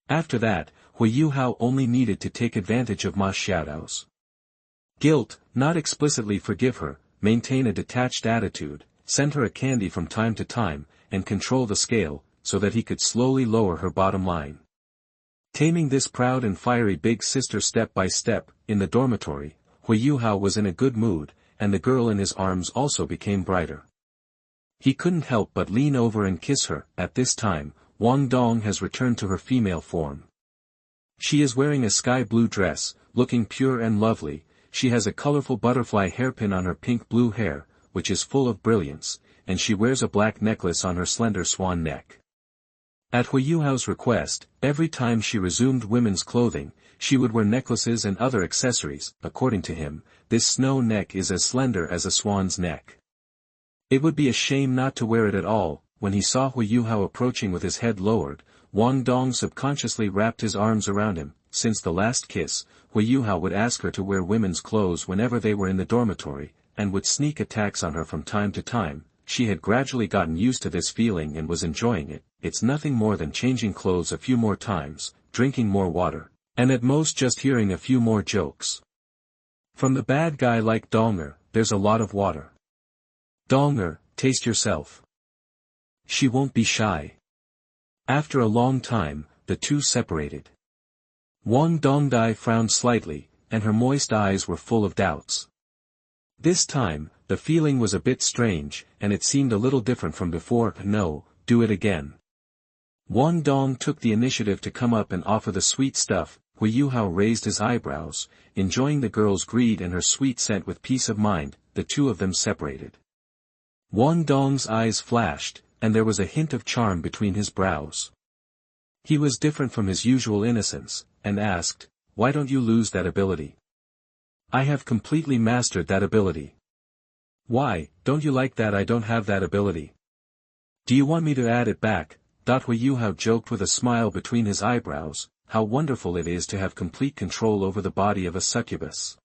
After that, Huo Yuhao only needed to take advantage of Ma Xiaotao's guilt, not explicitly forgive her, maintain a detached attitude, send her a candy from time to time, and control the scale, so that he could slowly lower her bottom line. Taming this proud and fiery big sister step by step. In the dormitory, Huo Yuhao was in a good mood, and the girl in his arms also became brighter. He couldn't help but lean over and kiss her. At this time, Wang Dong has returned to her female form. She is wearing a sky blue dress, looking pure and lovely. She has a colorful butterfly hairpin on her pink blue hair, which is full of brilliance, and she wears a black necklace on her slender swan neck. At Huo Yuhao's request, every time she resumed women's clothing, she would wear necklaces and other accessories. According to him, this snow neck is as slender as a swan's neck. It would be a shame not to wear it at all. When he saw Huo Yuhao approaching with his head lowered, Wang Dong subconsciously wrapped his arms around him. Since the last kiss, Huo Yuhao would ask her to wear women's clothes whenever they were in the dormitory, and would sneak attacks on her from time to time. She had gradually gotten used to this feeling and was enjoying it. It's nothing more than changing clothes a few more times, drinking more water, and at most just hearing a few more jokes. From the bad guy like Dong'er, there's a lot of water. Dong'er, taste yourself. She won't be shy. After a long time, the two separated. Wang Dong'er frowned slightly, and her moist eyes were full of doubts. This time, the feeling was a bit strange, and it seemed a little different from before. No, do it again. Wang Dong took the initiative to come up and offer the sweet stuff. Huo Yuhao raised his eyebrows, enjoying the girl's greed and her sweet scent with peace of mind. The two of them separated. Wang Dong's eyes flashed, and there was a hint of charm between his brows. He was different from his usual innocence, and asked, "Why don't you lose that ability?" "I have completely mastered that ability." "Why, don't you like that I don't have that ability? Do you want me to add it back?" Huo Yuhao joked with a smile between his eyebrows. How wonderful it is to have complete control over the body of a succubus.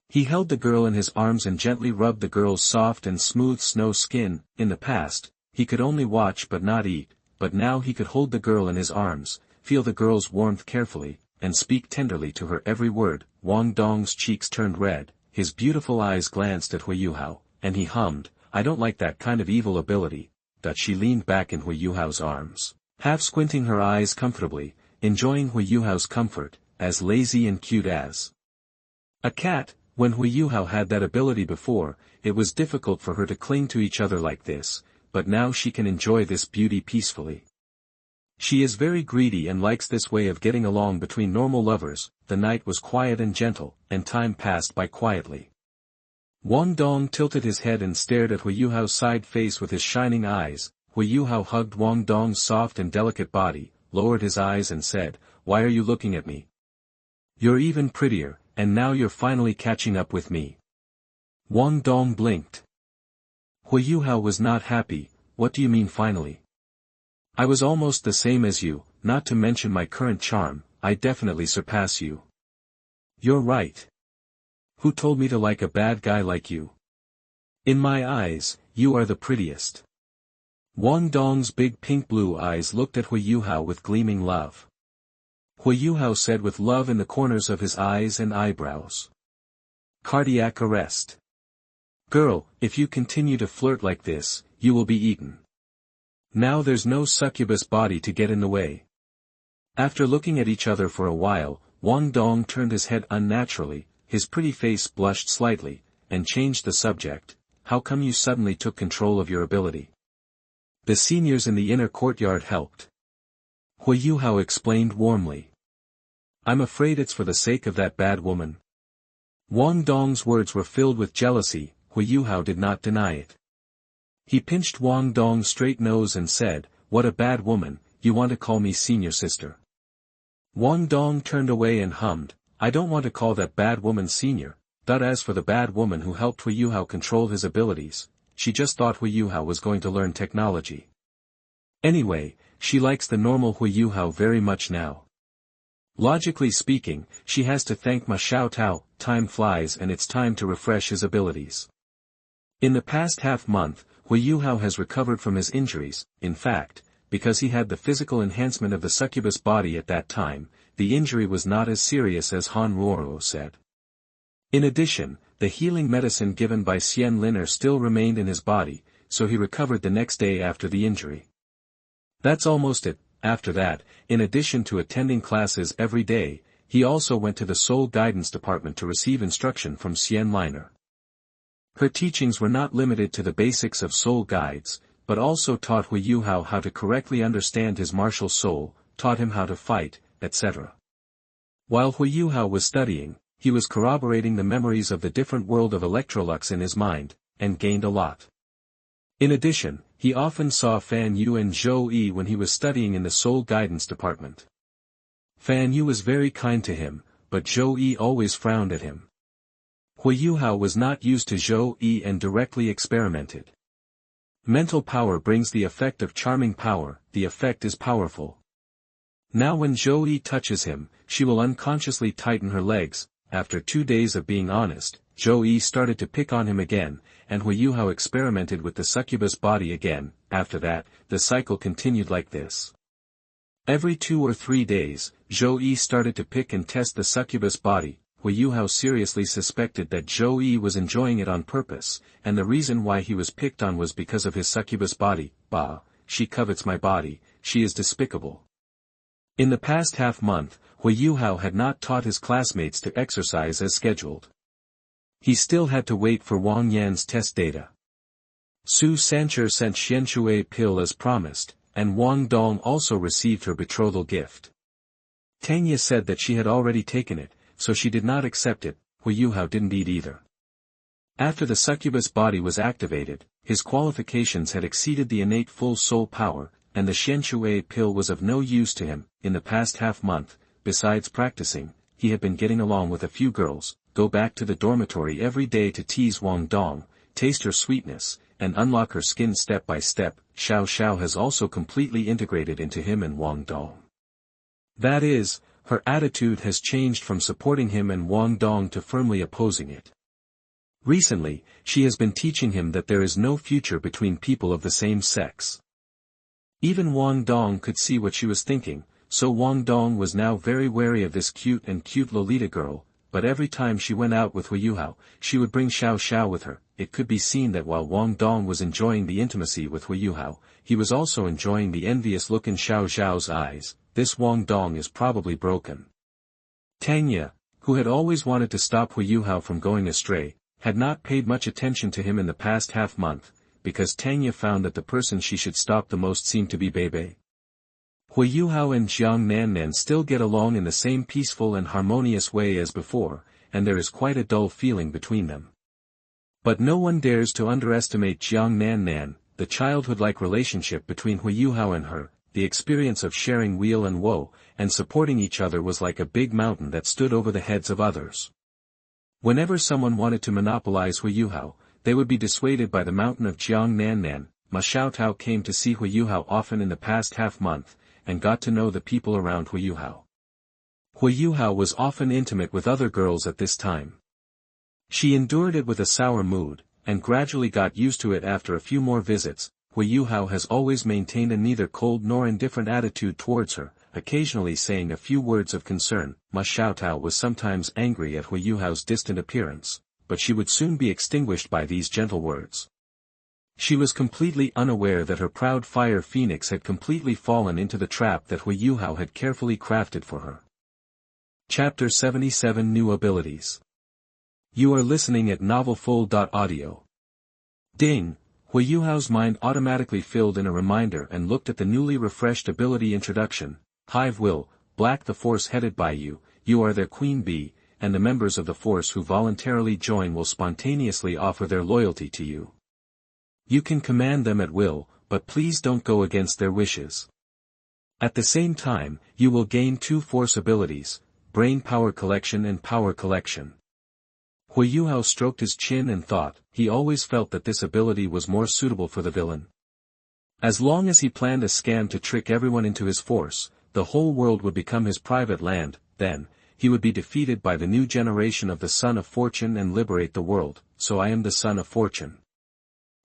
He held the girl in his arms and gently rubbed the girl's soft and smooth snow skin. In the past, he could only watch but not eat, but now he could hold the girl in his arms, feel the girl's warmth carefully, and speak tenderly to her every word. Wang Dong's cheeks turned red, his beautiful eyes glanced at Huo Yuhao, and he hummed, "I don't like that kind of evil ability." She leaned back in Huo Yuhao's arms, half squinting her eyes comfortably, enjoying Huo Yuhao's comfort, as lazy and cute as a cat. When Huo Yuhao had that ability before, it was difficult for her to cling to each other like this, but now she can enjoy this beauty peacefully. She is very greedy and likes this way of getting along between normal lovers. The night was quiet and gentle, and time passed by quietly. Wang Dong tilted his head and stared at Huo Yuhao's side face with his shining eyes. Huo Yuhao hugged Wang Dong's soft and delicate body, lowered his eyes and said, "Why are you looking at me? You're even prettier, and now you're finally catching up with me." Wang Dong blinked. Huo Yuhao was not happy. "What do you mean finally? I was almost the same as you, not to mention my current charm. I definitely surpass you." "You're right. Who told me to like a bad guy like you? In my eyes, you are the prettiest." Wang Dong's big pink-blue eyes looked at Huo Yuhao with gleaming love. Huo Yuhao said with love in the corners of his eyes and eyebrows. "Cardiac arrest. Girl, if you continue to flirt like this, you will be eaten. Now there's no succubus body to get in the way." After looking at each other for a while, Wang Dong turned his head unnaturally, his pretty face blushed slightly, and changed the subject. "How come you suddenly took control of your ability?" "The seniors in the inner courtyard helped," Huo Yuhao explained warmly. "I'm afraid it's for the sake of that bad woman." Wang Dong's words were filled with jealousy. Huo Yuhao did not deny it. He pinched Wang Dong's straight nose and said, "What a bad woman, you want to call me senior sister?" Wang Dong turned away and hummed, "I don't want to call that bad woman senior." As for the bad woman who helped Huo Yuhao control his abilities, she just thought Huo Yuhao was going to learn technology. Anyway, she likes the normal Huo Yuhao very much now. Logically speaking, she has to thank Ma Xiaotao. Time flies and it's time to refresh his abilities. In the past half-month, Huo Yuhao has recovered from his injuries. In fact, because he had the physical enhancement of the succubus body at that time, the injury was not as serious as Han Ruoro said. In addition, the healing medicine given by Xian Lin'er still remained in his body, so he recovered the next day after the injury. That's almost it. After that, in addition to attending classes every day, he also went to the Soul Guidance Department to receive instruction from Xian Lin'er. Her teachings were not limited to the basics of soul guides, but also taught Huo Yuhao how to correctly understand his martial soul, taught him how to fight, etc. While Huo Yuhao was studying, he was corroborating the memories of the different world of Electrolux in his mind, and gained a lot. In addition, he often saw Fan Yu and Zhou Yi when he was studying in the Soul Guidance Department. Fan Yu was very kind to him, but Zhou Yi always frowned at him. Huo Yuhao was not used to Zhou Yi and directly experimented. Mental power brings the effect of charming power. The effect is powerful. Now when Zhou Yi touches him, she will unconsciously tighten her legs. After 2 days of being honest, Zhou Yi started to pick on him again, and Huo Yuhao experimented with the succubus body again. After that, the cycle continued like this. Every 2 or 3 days, Zhou Yi started to pick and test the succubus body. Huo Yuhao seriously suspected that Zhou Yi was enjoying it on purpose, and the reason why he was picked on was because of his succubus body. Bah, she covets my body, she is despicable. In the past half-month, Huo Yuhao had not taught his classmates to exercise as scheduled. He still had to wait for Wang Yan's test data. Su Sancher sent Xianshui pill as promised, and Wang Dong also received her betrothal gift. Tang Ya said that she had already taken it, so she did not accept it. Huo Yuhao didn't eat either. After the succubus body was activated, his qualifications had exceeded the innate full soul power, and the Xianshui pill was of no use to him. In the past half-month, besides practicing, he had been getting along with a few girls, go back to the dormitory every day to tease Wang Dong, taste her sweetness, and unlock her skin step by step. Xiao Xiao has also completely integrated into him and Wang Dong. That is, her attitude has changed from supporting him and Wang Dong to firmly opposing it. Recently, she has been teaching him that there is no future between people of the same sex. Even Wang Dong could see what she was thinking, so Wang Dong was now very wary of this cute Lolita girl, but every time she went out with Huo Yuhao, she would bring Xiao Xiao with her. It could be seen that while Wang Dong was enjoying the intimacy with Huo Yuhao, he was also enjoying the envious look in Xiao Xiao's eyes. This Wang Dong is probably broken. Tang Ya, who had always wanted to stop Huo Yuhao from going astray, had not paid much attention to him in the past half-month, because Tang Ya found that the person she should stop the most seemed to be Beibei. Huo Yuhao and Jiang Nannan still get along in the same peaceful and harmonious way as before, and there is quite a dull feeling between them. But no one dares to underestimate Jiang Nannan, the childhood-like relationship between Huo Yuhao and her. The experience of sharing weal and woe, and supporting each other was like a big mountain that stood over the heads of others. Whenever someone wanted to monopolize Huo Yuhao, they would be dissuaded by the mountain of Jiang Nannan. Ma Xiaotao came to see Huo Yuhao often in the past half-month, and got to know the people around Huo Yuhao. Huo Yuhao was often intimate with other girls at this time. She endured it with a sour mood, and gradually got used to it after a few more visits. Huo Yuhao has always maintained a neither cold nor indifferent attitude towards her, occasionally saying a few words of concern. Ma Xiaotao was sometimes angry at Huo Yuhao's distant appearance, but she would soon be extinguished by these gentle words. She was completely unaware that her proud fire phoenix had completely fallen into the trap that Huo Yuhao had carefully crafted for her. Chapter 77 New Abilities. You are listening at novelfull.audio. Ding! Huo Yuhao's mind automatically filled in a reminder and looked at the newly refreshed ability introduction. Hive will, Black the force headed by you, you are their queen bee, and the members of the force who voluntarily join will spontaneously offer their loyalty to you. You can command them at will, but please don't go against their wishes. At the same time, you will gain 2 force abilities, brain power collection and power collection. Huo Yuhao stroked his chin and thought, he always felt that this ability was more suitable for the villain. As long as he planned a scam to trick everyone into his force, the whole world would become his private land. Then, he would be defeated by the new generation of the Son of Fortune and liberate the world. So I am the Son of Fortune.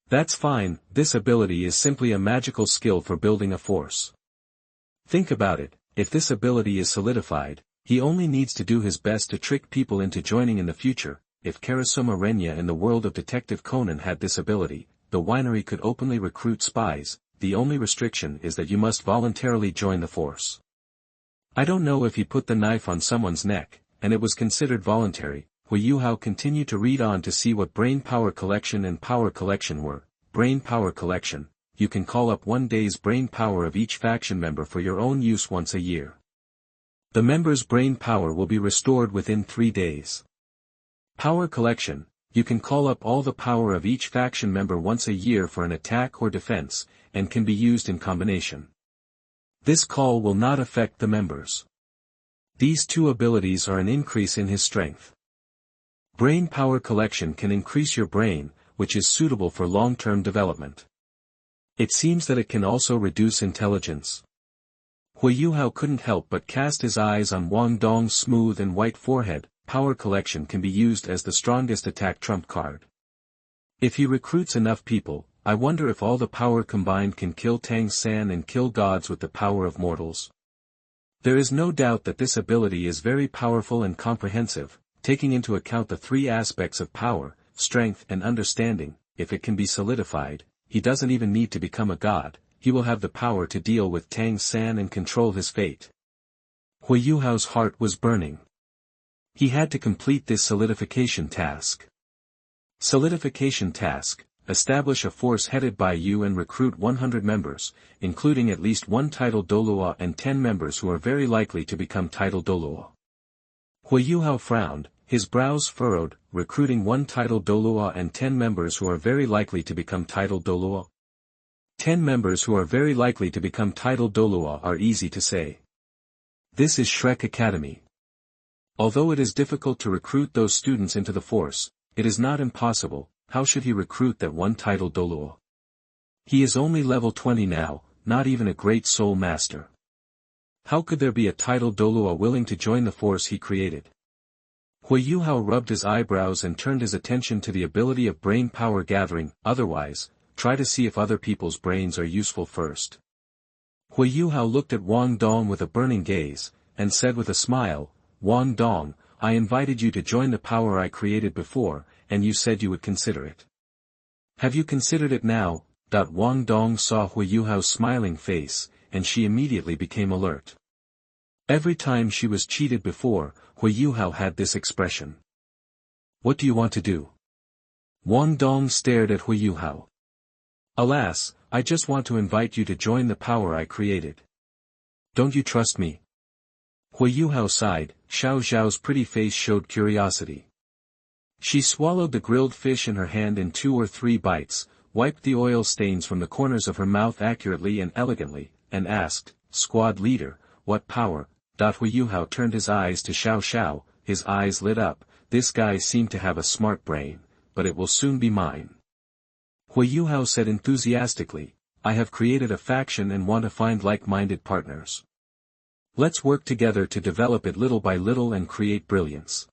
That's fine. This ability is simply a magical skill for building a force. Think about it, if this ability is solidified, he only needs to do his best to trick people into joining in the future. If Karasuma Renya in the world of Detective Conan had this ability, the winery could openly recruit spies. The only restriction is that you must voluntarily join the force. I don't know if he put the knife on someone's neck, and it was considered voluntary. Huo Yuhao continued to read on to see what brain power collection and power collection were. Brain power collection, you can call up 1 day's brain power of each faction member for your own use once a year. The member's brain power will be restored within 3 days. Power collection, you can call up all the power of each faction member once a year for an attack or defense, and can be used in combination. This call will not affect the members. These 2 abilities are an increase in his strength. Brain power collection can increase your brain, which is suitable for long-term development. It seems that it can also reduce intelligence. Huo Yuhao couldn't help but cast his eyes on Wang Dong's smooth and white forehead. Power collection can be used as the strongest attack trump card. If he recruits enough people, I wonder if all the power combined can kill Tang San and kill gods with the power of mortals. There is no doubt that this ability is very powerful and comprehensive, taking into account the 3 aspects of power, strength and understanding. If it can be solidified, he doesn't even need to become a god, he will have the power to deal with Tang San and control his fate. Huo Yuhao's heart was burning. He had to complete this solidification task. Solidification task: establish a force headed by you and recruit 100 members, including at least one title Douluo and 10 members who are very likely to become title Douluo. Huo Yuhao frowned, his brows furrowed. Recruiting one title Douluo and 10 members who are very likely to become title Douluo. 10 members who are very likely to become title Douluo are easy to say. This is Shrek Academy. Although it is difficult to recruit those students into the force, it is not impossible. How should he recruit that one title Douluo? He is only level 20 now, not even a great soul master. How could there be a title Douluo willing to join the force he created? Huo Yuhao rubbed his eyebrows and turned his attention to the ability of brain power gathering. Otherwise, try to see if other people's brains are useful first. Huo Yuhao looked at Wang Dong with a burning gaze, and said with a smile, Wang Dong, I invited you to join the power I created before, and you said you would consider it. Have you considered it now? Wang Dong saw Huo Yuhao's smiling face, and she immediately became alert. Every time she was cheated before, Huo Yuhao had this expression. What do you want to do? Wang Dong stared at Huo Yuhao. Alas, I just want to invite you to join the power I created. Don't you trust me? Huo Yuhao sighed. Xiao Zhao's pretty face showed curiosity. She swallowed the grilled fish in her hand in 2 or 3 bites, wiped the oil stains from the corners of her mouth accurately and elegantly, and asked, Squad leader, what power? Huo Yuhao turned his eyes to Xiao Zhao, his eyes lit up. This guy seemed to have a smart brain, but it will soon be mine. Huo Yuhao said enthusiastically, I have created a faction and want to find like-minded partners. Let's work together to develop it little by little and create brilliance.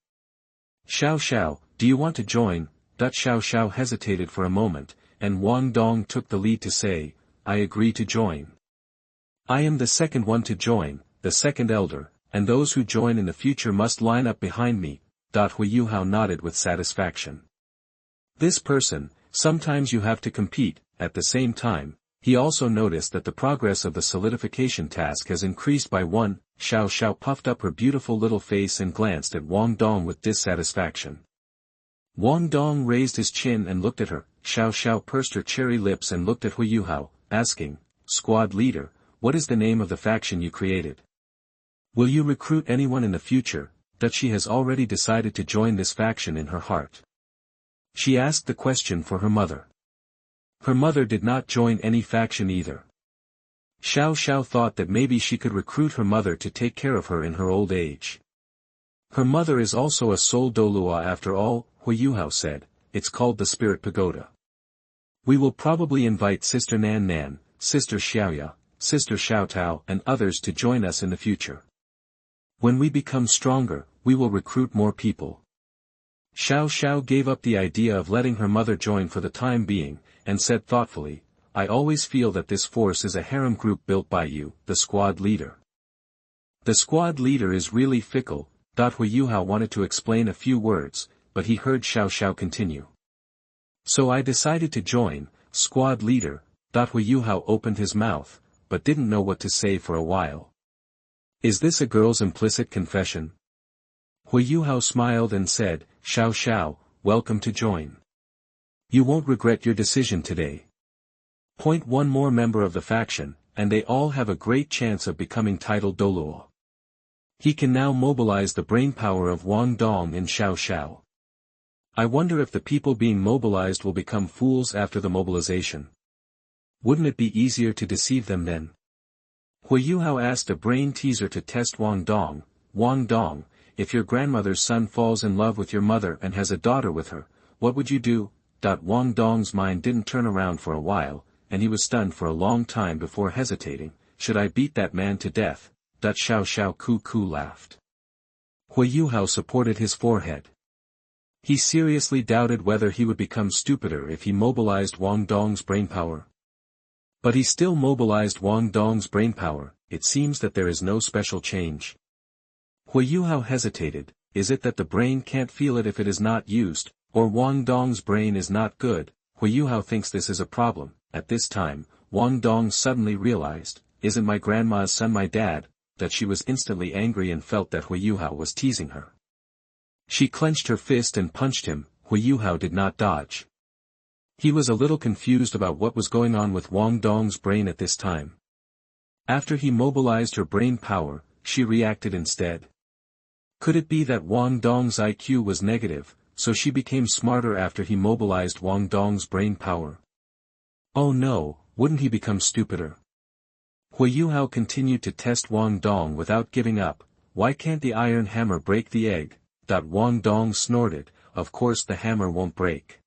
Xiao Zhao, do you want to join? Xiao Zhao hesitated for a moment, and Wang Dong took the lead to say, I agree to join. I am the second one to join, the second elder, and those who join in the future must line up behind me. Huo Yuhao nodded with satisfaction. This person, sometimes you have to compete. At the same time, he also noticed that the progress of the solidification task has increased by 1. Xiao Zhao puffed up her beautiful little face and glanced at Wang Dong with dissatisfaction. Wang Dong raised his chin and looked at her. Xiao Zhao pursed her cherry lips and looked at Huo Yuhao, asking, Squad leader, what is the name of the faction you created? Will you recruit anyone in the future? She has already decided to join this faction in her heart. She asked the question for her mother. Her mother did not join any faction either. Xiao Zhao thought that maybe she could recruit her mother to take care of her in her old age. Her mother is also a soul Douluo after all, Huo Yuhao said, it's called the Spirit Pagoda. We will probably invite Sister Nan Nan, Sister Xiaoya, Sister Xiaotao and others to join us in the future. When we become stronger, we will recruit more people. Xiao Zhao gave up the idea of letting her mother join for the time being, and said thoughtfully, I always feel that this force is a harem group built by you, the squad leader. The squad leader is really fickle. Huo Yuhao wanted to explain a few words, but he heard Xiao Zhao continue. So I decided to join, squad leader. Huo Yuhao opened his mouth, but didn't know what to say for a while. Is this a girl's implicit confession? Huo Yuhao smiled and said, Xiao Zhao, welcome to join. You won't regret your decision today. Point one more member of the faction, and they all have a great chance of becoming titled Douluo. He can now mobilize the brainpower of Wang Dong and Xiao Zhao. I wonder if the people being mobilized will become fools after the mobilization. Wouldn't it be easier to deceive them then? Huo Yuhao asked a brain teaser to test Wang Dong. Wang Dong, if your grandmother's son falls in love with your mother and has a daughter with her, what would you do? Wang Dong's mind didn't turn around for a while, and he was stunned for a long time before hesitating. Should I beat that man to death? Xiao Zhao Ku laughed. Huo Yuhao supported his forehead. He seriously doubted whether he would become stupider if he mobilized Wang Dong's brainpower. But he still mobilized Wang Dong's brainpower. It seems that there is no special change. Huo Yuhao hesitated. Is it that the brain can't feel it if it is not used, or Wang Dong's brain is not good? Huo Yuhao thinks this is a problem. At this time, Wang Dong suddenly realized, isn't my grandma's son my dad? She was instantly angry and felt that Huo Yuhao was teasing her. She clenched her fist and punched him. Huo Yuhao did not dodge. He was a little confused about what was going on with Wang Dong's brain at this time. After he mobilized her brain power, she reacted instead. Could it be that Wang Dong's IQ was negative, so she became smarter after he mobilized Wang Dong's brain power? Oh no, wouldn't he become stupider? Huo Yuhao continued to test Wang Dong without giving up. Why can't the iron hammer break the egg? Wang Dong snorted, of course the hammer won't break.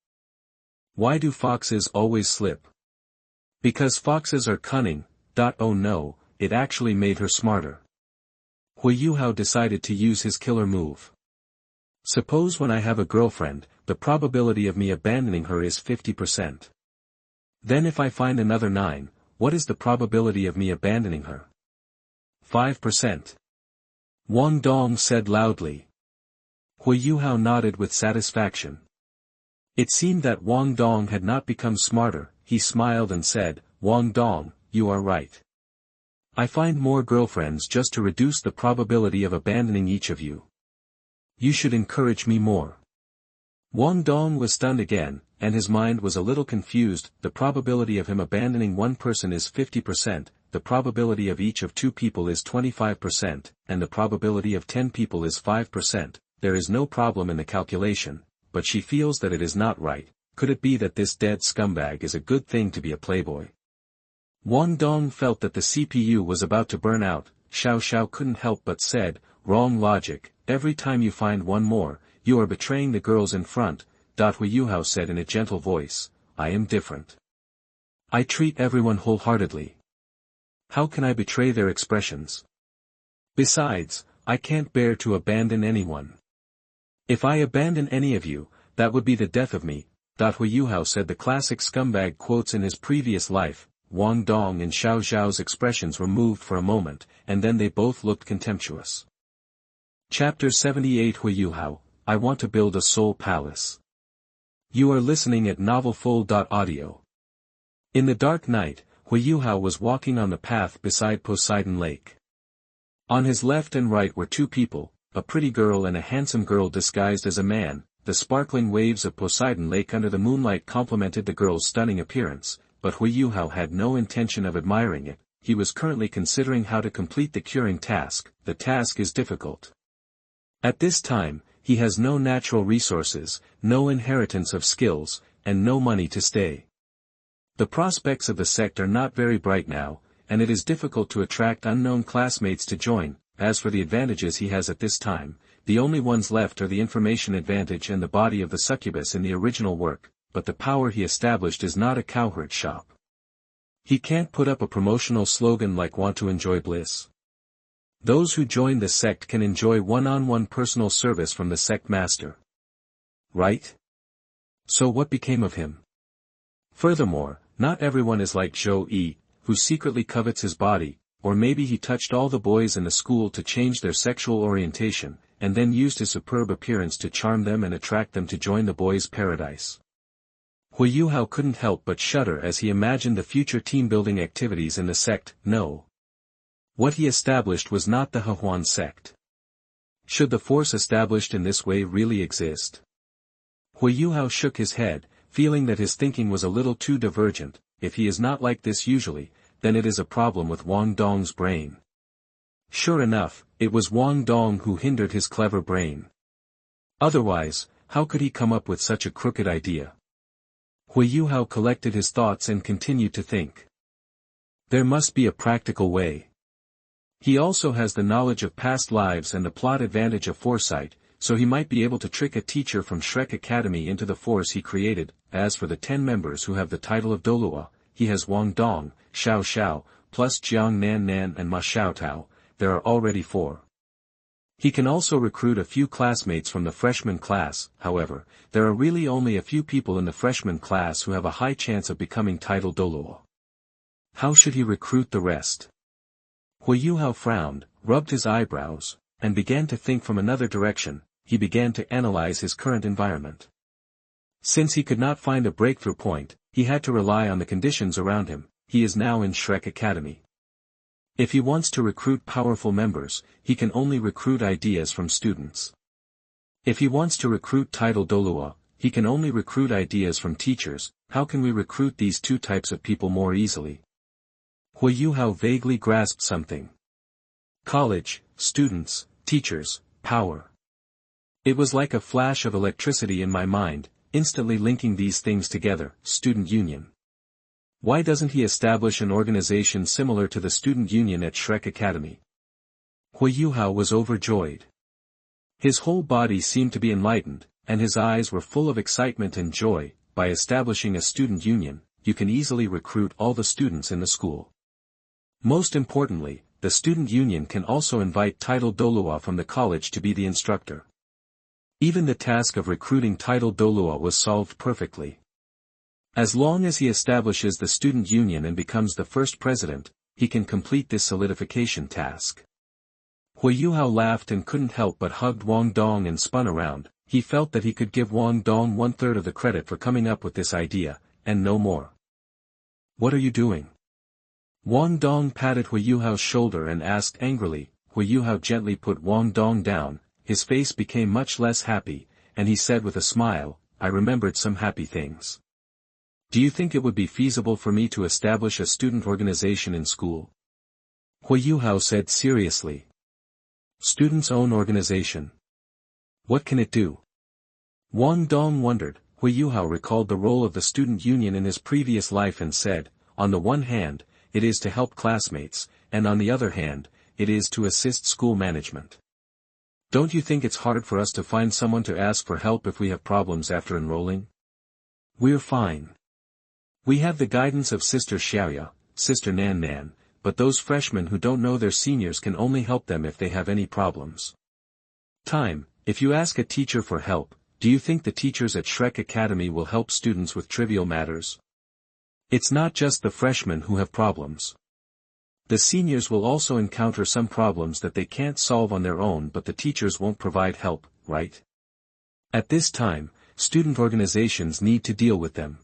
Why do foxes always slip? Because foxes are cunning. Oh no, it actually made her smarter. Huo Yuhao decided to use his killer move. Suppose when I have a girlfriend, the probability of me abandoning her is 50%. Then if I find another 9, what is the probability of me abandoning her? 5%. Wang Dong said loudly. Huo Yuhao nodded with satisfaction. It seemed that Wang Dong had not become smarter. He smiled and said, Wang Dong, you are right. I find more girlfriends just to reduce the probability of abandoning each of you. You should encourage me more. Wang Dong was stunned again, and his mind was a little confused. The probability of him abandoning one person is 50%, the probability of each of 2 people is 25%, and the probability of 10 people is 5%. There is no problem in the calculation, but she feels that it is not right. Could it be that this dead scumbag is a good thing to be a playboy? Wang Dong felt that the CPU was about to burn out. Xiao Xiao couldn't help but said, wrong logic, every time you find one more, you are betraying the girls in front. Huo Yuhao said in a gentle voice, I am different. I treat everyone wholeheartedly. How can I betray their expressions? Besides, I can't bear to abandon anyone. If I abandon any of you, that would be the death of me. Huo Yuhao said the classic scumbag quotes in his previous life. Wang Dong and Xiao Xiao's expressions were moved for a moment, and then they both looked contemptuous. Chapter 78 Huo Yuhao, I want to build a soul palace. You are listening at novelfull.audio. In the dark night, Huo Yuhao was walking on the path beside Poseidon Lake. On his left and right were 2 people, a pretty girl and a handsome girl disguised as a man. The sparkling waves of Poseidon Lake under the moonlight complemented the girl's stunning appearance, but Huo Yuhao had no intention of admiring it. He was currently considering how to complete the curing task. The task is difficult. At this time, he has no natural resources, no inheritance of skills, and no money to stay. The prospects of the sect are not very bright now, and it is difficult to attract unknown classmates to join. As for the advantages he has at this time, the only ones left are the information advantage and the body of the succubus in the original work, but the power he established is not a cowherd shop. He can't put up a promotional slogan like want to enjoy bliss. Those who join the sect can enjoy one-on-one personal service from the sect master. Right? So what became of him? Furthermore, not everyone is like Zhou Yi, who secretly covets his body, or maybe he touched all the boys in the school to change their sexual orientation, and then used his superb appearance to charm them and attract them to join the boys' paradise. Huo Yuhao couldn't help but shudder as he imagined the future team-building activities in the sect. No. What he established was not the Hehuan sect. Should the force established in this way really exist? Huo Yuhao shook his head, feeling that his thinking was a little too divergent. If he is not like this usually, then it is a problem with Wang Dong's brain. Sure enough, it was Wang Dong who hindered his clever brain. Otherwise, how could he come up with such a crooked idea? Huo Yuhao collected his thoughts and continued to think. There must be a practical way. He also has the knowledge of past lives and the plot advantage of foresight, so he might be able to trick a teacher from Shrek Academy into the force he created. As for the 10 members who have the title of Douluo, he has Wang Dong, Xiao Xiao, plus Jiang Nan Nan and Ma Xiaotao. There are already 4. He can also recruit a few classmates from the freshman class. However, there are really only a few people in the freshman class who have a high chance of becoming titled Douluo. How should he recruit the rest? Huo Yuhao frowned, rubbed his eyebrows, and began to think from another direction. He began to analyze his current environment. Since he could not find a breakthrough point, he had to rely on the conditions around him. He is now in Shrek Academy. If he wants to recruit powerful members, he can only recruit ideas from students. If he wants to recruit title Douluo, he can only recruit ideas from teachers. How can we recruit these two types of people more easily? Huo Yuhao vaguely grasped something. College, students, teachers, power. It was like a flash of electricity in my mind, instantly linking these things together. Student union. Why doesn't he establish an organization similar to the student union at Shrek Academy? Huo Yuhao was overjoyed. His whole body seemed to be enlightened, and his eyes were full of excitement and joy. By establishing a student union, you can easily recruit all the students in the school. Most importantly, the student union can also invite title Douluo from the college to be the instructor. Even the task of recruiting title Douluo was solved perfectly. As long as he establishes the student union and becomes the first president, he can complete this solidification task. Huo Yuhao laughed and couldn't help but hugged Wang Dong and spun around. He felt that he could give Wang Dong 1/3 of the credit for coming up with this idea, and no more. What are you doing? Wang Dong patted Huo Yuhao's shoulder and asked angrily. Huo Yuhao gently put Wang Dong down. His face became much less happy, and he said with a smile, I remembered some happy things. Do you think it would be feasible for me to establish a student organization in school? Huo Yuhao said seriously. Students' own organization. What can it do? Wang Dong wondered. Huo Yuhao recalled the role of the student union in his previous life and said, on the one hand, it is to help classmates, and on the other hand, it is to assist school management. Don't you think it's hard for us to find someone to ask for help if we have problems after enrolling? We're fine. We have the guidance of Sister Xiaoya, Sister Nan Nan, but those freshmen who don't know their seniors can only help them if they have any problems. If you ask a teacher for help, do you think the teachers at Shrek Academy will help students with trivial matters? It's not just the freshmen who have problems. The seniors will also encounter some problems that they can't solve on their own, but the teachers won't provide help, right? At this time, student organizations need to deal with them.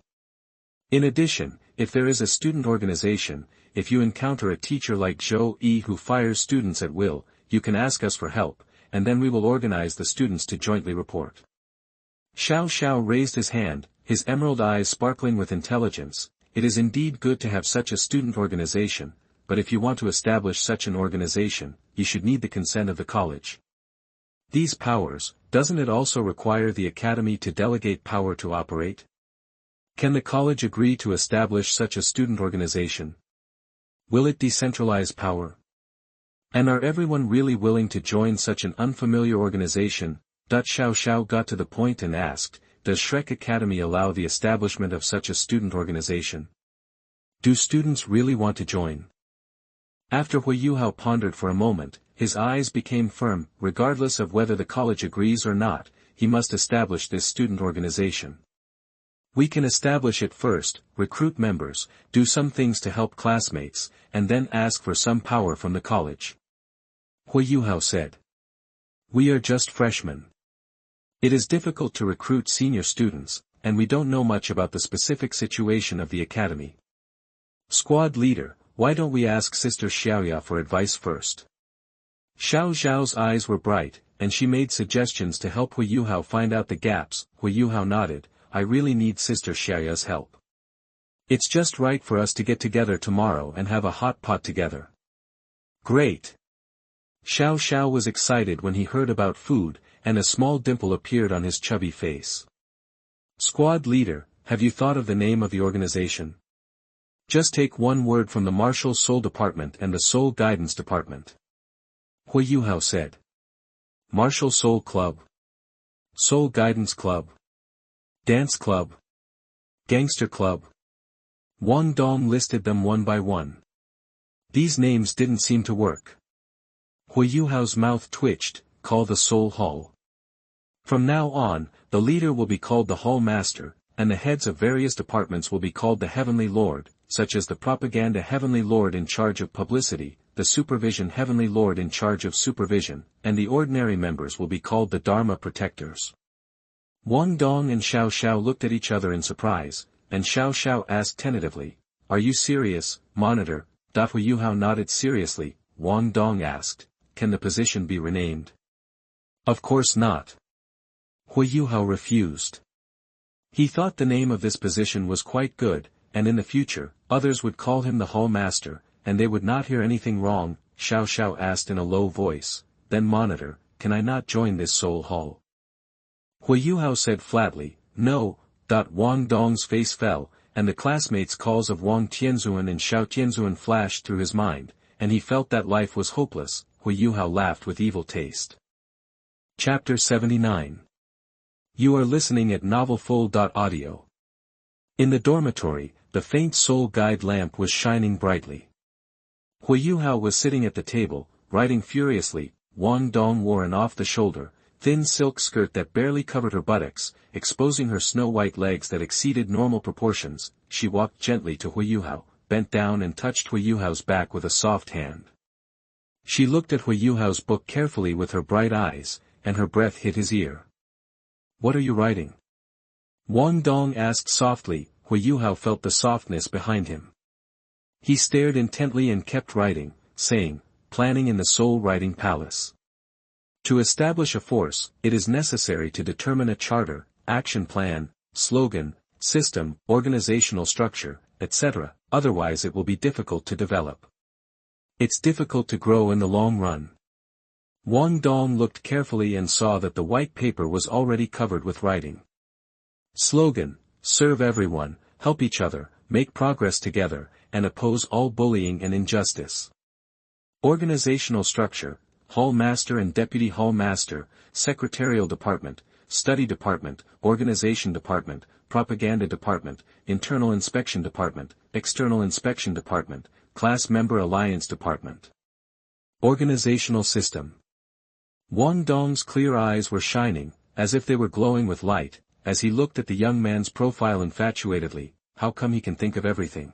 In addition, if there is a student organization, if you encounter a teacher like Zhou Yi who fires students at will, you can ask us for help, and then we will organize the students to jointly report. Xiao Xiao raised his hand, his emerald eyes sparkling with intelligence. It is indeed good to have such a student organization, but if you want to establish such an organization, you should need the consent of the college. These powers, doesn't it also require the academy to delegate power to operate? Can the college agree to establish such a student organization? Will it decentralize power? And are everyone really willing to join such an unfamiliar organization? Xiao Xiao got to the point and asked, does Shrek Academy allow the establishment of such a student organization? Do students really want to join? After Huo Yuhao pondered for a moment, his eyes became firm. Regardless of whether the college agrees or not, he must establish this student organization. We can establish it first, recruit members, do some things to help classmates, and then ask for some power from the college. Huo Yuhao said. We are just freshmen. It is difficult to recruit senior students, and we don't know much about the specific situation of the academy. Squad leader, why don't we ask Sister Xiaoya for advice first? Xiao Zhao's eyes were bright, and she made suggestions to help Huo Yuhao find out the gaps. Huo Yuhao nodded. I really need Sister Xiaoya's help. It's just right for us to get together tomorrow and have a hot pot together. Great! Xiao Xiao was excited when he heard about food, and a small dimple appeared on his chubby face. Squad leader, have you thought of the name of the organization? Just take one word from the Martial Soul Department and the Soul Guidance Department. Huo Yuhao said. Martial Soul Club. Soul Guidance Club. Dance Club. Gangster Club. Wang Dong listed them one by one. These names didn't seem to work. Huo Yuhao's mouth twitched. Call the Soul Hall. From now on, the leader will be called the Hall Master, and the heads of various departments will be called the Heavenly Lord, such as the Propaganda Heavenly Lord in charge of publicity, the Supervision Heavenly Lord in charge of supervision, and the ordinary members will be called the Dharma Protectors. Wang Dong and Xiao Xiao looked at each other in surprise, and Xiao Xiao asked tentatively, Are you serious, Monitor? Huo Yuhao nodded seriously. Wang Dong asked, Can the position be renamed? Of course not. Huo Yuhao refused. He thought the name of this position was quite good, and in the future, others would call him the Hall Master, and they would not hear anything wrong. Xiao Xiao asked in a low voice, "Then monitor, can I not join this soul hall?" Huo Yuhao said flatly, "No." Wang Dong's face fell, and the classmates' calls of Wang Tianzuan and Xiao Tianzuan flashed through his mind, and he felt that life was hopeless. Huo Yuhao laughed with evil taste. Chapter 79. You are listening at novelfull.audio. In the dormitory, the faint soul guide lamp was shining brightly. Huo Yuhao was sitting at the table, writing furiously. Wang Dong wore an off-the-shoulder, thin silk skirt that barely covered her buttocks, exposing her snow-white legs that exceeded normal proportions. She walked gently to Huo Yuhao, bent down and touched Huo Yuhao's back with a soft hand. She looked at Huo Yuhao's book carefully with her bright eyes, and her breath hit his ear. "What are you writing?" Wang Dong asked softly. Huo Yuhao felt the softness behind him. He stared intently and kept writing, saying, "Planning in the Soul Writing Palace. To establish a force, it is necessary to determine a charter, action plan, slogan, system, organizational structure, etc., otherwise it will be difficult to develop. It's difficult to grow in the long run." Wang Dong looked carefully and saw that the white paper was already covered with writing. Slogan: serve everyone, help each other, make progress together, and oppose all bullying and injustice. Organizational structure: Hall Master and Deputy Hall Master, Secretarial Department, Study Department, Organization Department, Propaganda Department, Internal Inspection Department, External Inspection Department, Class Member Alliance Department. Organizational System. Wang Dong's clear eyes were shining, as if they were glowing with light, as he looked at the young man's profile infatuatedly. How come he can think of everything?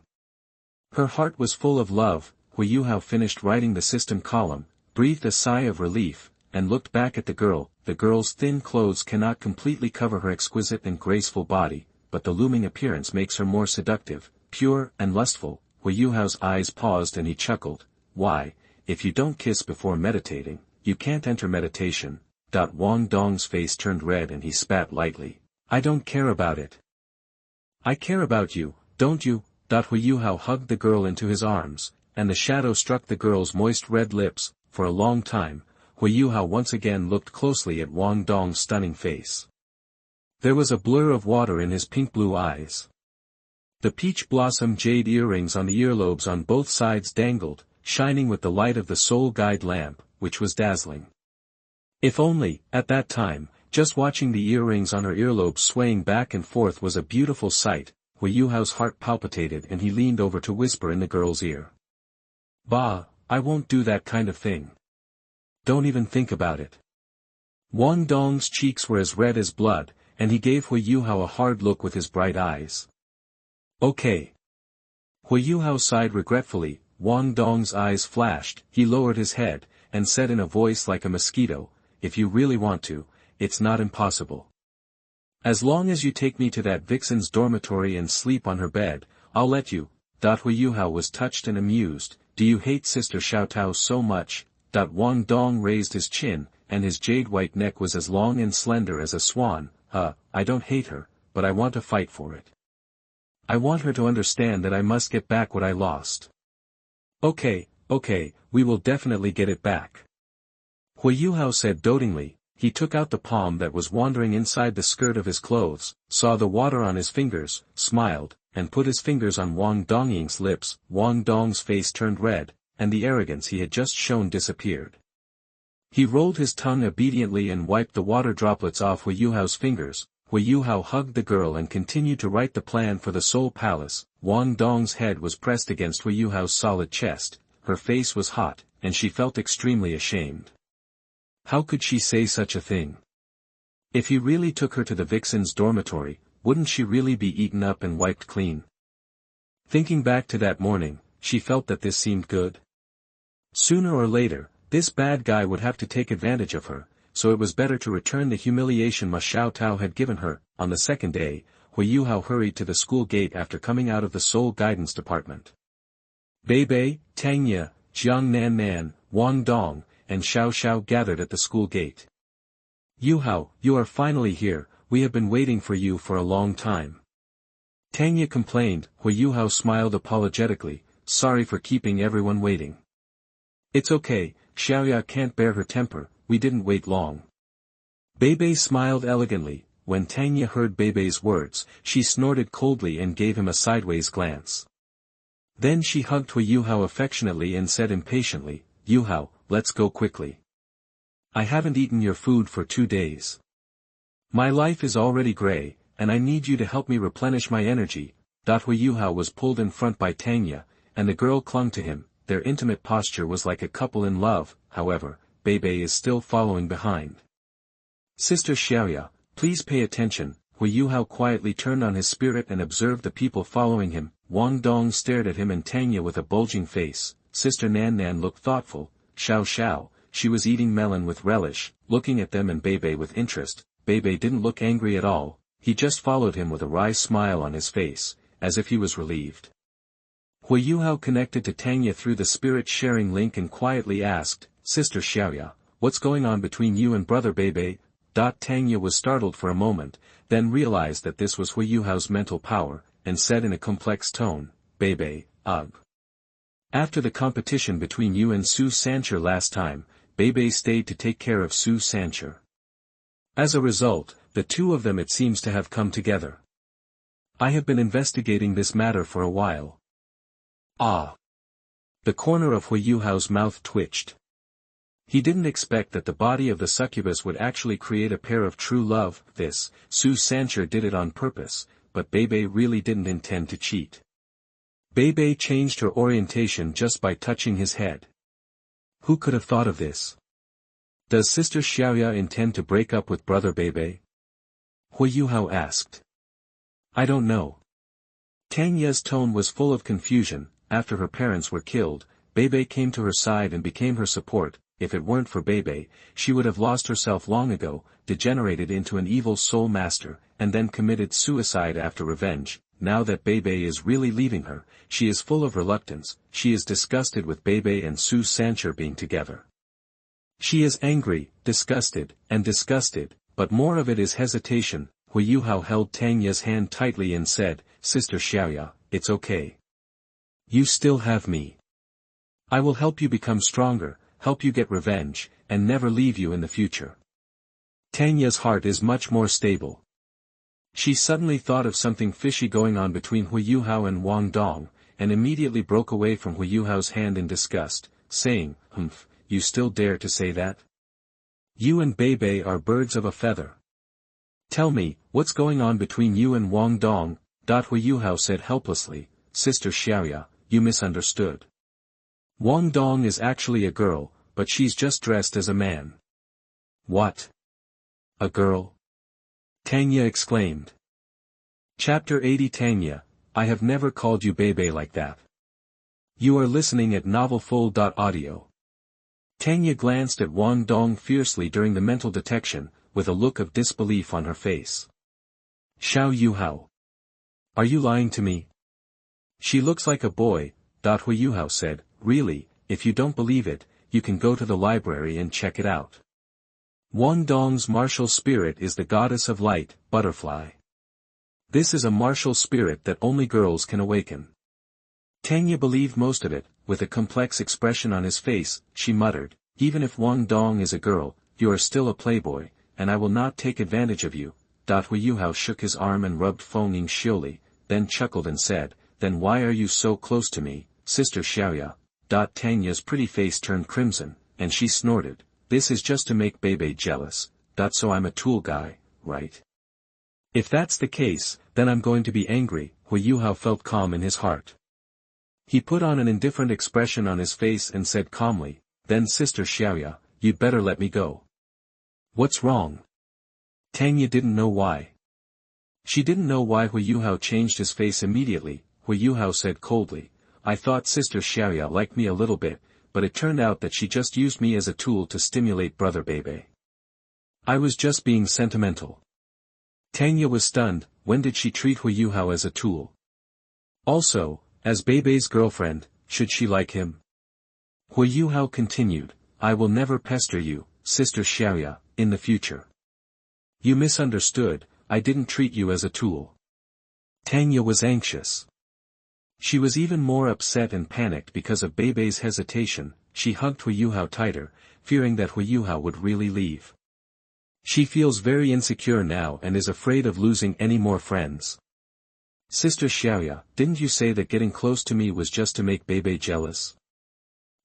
Her heart was full of love. Huo Yuhao finished writing the system column, breathed a sigh of relief, and looked back at the girl. The girl's thin clothes cannot completely cover her exquisite and graceful body, but the looming appearance makes her more seductive, pure and lustful. Huo Yuhao's eyes paused and he chuckled. "Why, if you don't kiss before meditating, you can't enter meditation." Wang Dong's face turned red and he spat lightly. "I don't care about it." "I care about you, don't you?" Huo Yuhao hugged the girl into his arms, and the shadow struck the girl's moist red lips. For a long time, Huo Yuhao once again looked closely at Wang Dong's stunning face. There was a blur of water in his pink-blue eyes. The peach blossom jade earrings on the earlobes on both sides dangled, shining with the light of the soul guide lamp, which was dazzling. If only, at that time, just watching the earrings on her earlobes swaying back and forth was a beautiful sight. Huo Yuhao's heart palpitated and he leaned over to whisper in the girl's ear. "Bah, I won't do that kind of thing. Don't even think about it." Wang Dong's cheeks were as red as blood, and he gave Huo Yuhao a hard look with his bright eyes. "Okay." Huo Yuhao sighed regretfully. Wang Dong's eyes flashed. He lowered his head, and said in a voice like a mosquito, "If you really want to, it's not impossible. As long as you take me to that vixen's dormitory and sleep on her bed, I'll let you." Huo Yuhao was touched and amused. "Do you hate Sister Xiaotao so much?" Wang Dong raised his chin, and his jade-white neck was as long and slender as a swan. I don't hate her, but I want to fight for it. I want her to understand that I must get back what I lost." Okay, we will definitely get it back." Huo Yuhao said dotingly. He took out the palm that was wandering inside the skirt of his clothes, saw the water on his fingers, smiled, and put his fingers on Wang Dongying's lips. Wang Dong's face turned red, and the arrogance he had just shown disappeared. He rolled his tongue obediently and wiped the water droplets off Huo Yuhao's fingers. Huo Yuhao hugged the girl and continued to write the plan for the Soul Palace. Wang Dong's head was pressed against Huo Yuhao's solid chest, her face was hot, and she felt extremely ashamed. How could she say such a thing? If he really took her to the vixen's dormitory, wouldn't she really be eaten up and wiped clean? Thinking back to that morning, she felt that this seemed good. Sooner or later, this bad guy would have to take advantage of her, so it was better to return the humiliation Ma Xiaotao had given her. On the second day, Huo Yuhao hurried to the school gate after coming out of the Soul Guidance Department. Beibei, Tang Ya, Jiang Nan, Wang Dong, and Xiao Xiao gathered at the school gate. "Yuhao, you are finally here," we have been waiting for you for a long time. Tang Ya complained. Huo Yuhao smiled apologetically, sorry for keeping everyone waiting. It's okay, Xiaoya can't bear her temper, we didn't wait long. Beibei smiled elegantly. When Tang Ya heard Beibei's words, she snorted coldly and gave him a sideways glance. Then she hugged Huo Yuhao affectionately and said impatiently, Yuhao, let's go quickly. I haven't eaten your food for 2 days. My life is already gray, and I need you to help me replenish my energy. Huo Yuhao was pulled in front by Tang Ya, and the girl clung to him. Their intimate posture was like a couple in love. However, Beibei is still following behind. Sister Xiaoya, please pay attention. Huo Yuhao quietly turned on his spirit and observed the people following him. Wang Dong'er stared at him and Tang Ya with a bulging face. Sister Nan Nan looked thoughtful. Xiao Xiao, she was eating melon with relish, looking at them and Beibei with interest. Beibei didn't look angry at all, he just followed him with a wry smile on his face, as if he was relieved. Huo Yuhao connected to Tang Ya through the spirit-sharing link and quietly asked, Sister Xiaoya, what's going on between you and brother Beibei? Tang Ya was startled for a moment, then realized that this was Huo Yuhao's mental power, and said in a complex tone, Beibei, ugh. After the competition between you and Su Sancher last time, Beibei stayed to take care of Su Sancher. As a result, the two of them it seems to have come together. I have been investigating this matter for a while. Ah! The corner of Huo Yuhao's mouth twitched. He didn't expect that the body of the succubus would actually create a pair of true love. Su Sancher did it on purpose, but Beibei really didn't intend to cheat. Beibei changed her orientation just by touching his head. Who could have thought of this? Does Sister Xiaoya intend to break up with brother Beibei? Huo Yuhao asked. I don't know. Tang Ya's tone was full of confusion. After her parents were killed, Beibei came to her side and became her support. If it weren't for Beibei, she would have lost herself long ago, degenerated into an evil soul master, and then committed suicide after revenge. Now that Beibei is really leaving her, she is full of reluctance. She is disgusted with Beibei and Su Sancher being together. She is angry, disgusted, but more of it is hesitation. Huo Yuhao held Tang Ya's hand tightly and said, Sister Xiaoya, it's okay. You still have me. I will help you become stronger, help you get revenge, and never leave you in the future. Tang Ya's heart is much more stable. She suddenly thought of something fishy going on between Huo Yuhao and Wang Dong'er, and immediately broke away from Huo Yuhao's hand in disgust, saying, Humph, you still dare to say that? You and Beibei are birds of a feather. Tell me, what's going on between you and Wang Dong'er? Huo Yuhao said helplessly, Sister Xiaoya, you misunderstood. Wang Dong'er is actually a girl, but she's just dressed as a man. What? A girl? Tang Ya exclaimed. Chapter 80 Tang Ya, I have never called you Beibei like that. You are listening at novelfull.audio. Tang Ya glanced at Wang Dong'er fiercely during the mental detection, with a look of disbelief on her face. Xiao Yuhao. Are you lying to me? She looks like a boy, Huo Yuhao said. Really, if you don't believe it, you can go to the library and check it out. Wang Dong's martial spirit is the goddess of light, butterfly. This is a martial spirit that only girls can awaken. Tang Ya believed most of it. With a complex expression on his face, she muttered, even if Wang Dong'er is a girl, you are still a playboy, and I will not take advantage of you. Huo Yuhao shook his arm and rubbed Feng Ying Xiuli, then chuckled and said, then why are you so close to me, Sister Xiaoya? Tang Ya's pretty face turned crimson, and she snorted, this is just to make Beibei jealous. So I'm a tool guy, right? If that's the case, then I'm going to be angry. Huo Yuhao felt calm in his heart. He put on an indifferent expression on his face and said calmly, then Sister Xiaoya, you'd better let me go. What's wrong? Tang Ya didn't know why. She didn't know why Huo Yuhao changed his face immediately. Huo Yuhao said coldly, I thought Sister Xiaoya liked me a little bit, but it turned out that she just used me as a tool to stimulate brother Beibei. I was just being sentimental. Tang Ya was stunned. When did she treat Huo Yuhao as a tool? Also, as Beibei's girlfriend, should she like him? Huo Yuhao continued, I will never pester you, Sister Xiaoya, in the future. You misunderstood, I didn't treat you as a tool. Tang Ya was anxious. She was even more upset and panicked because of Beibei's hesitation. She hugged Huo Yuhao tighter, fearing that Huo Yuhao would really leave. She feels very insecure now and is afraid of losing any more friends. Sister Xiaoya, didn't you say that getting close to me was just to make Beibei jealous?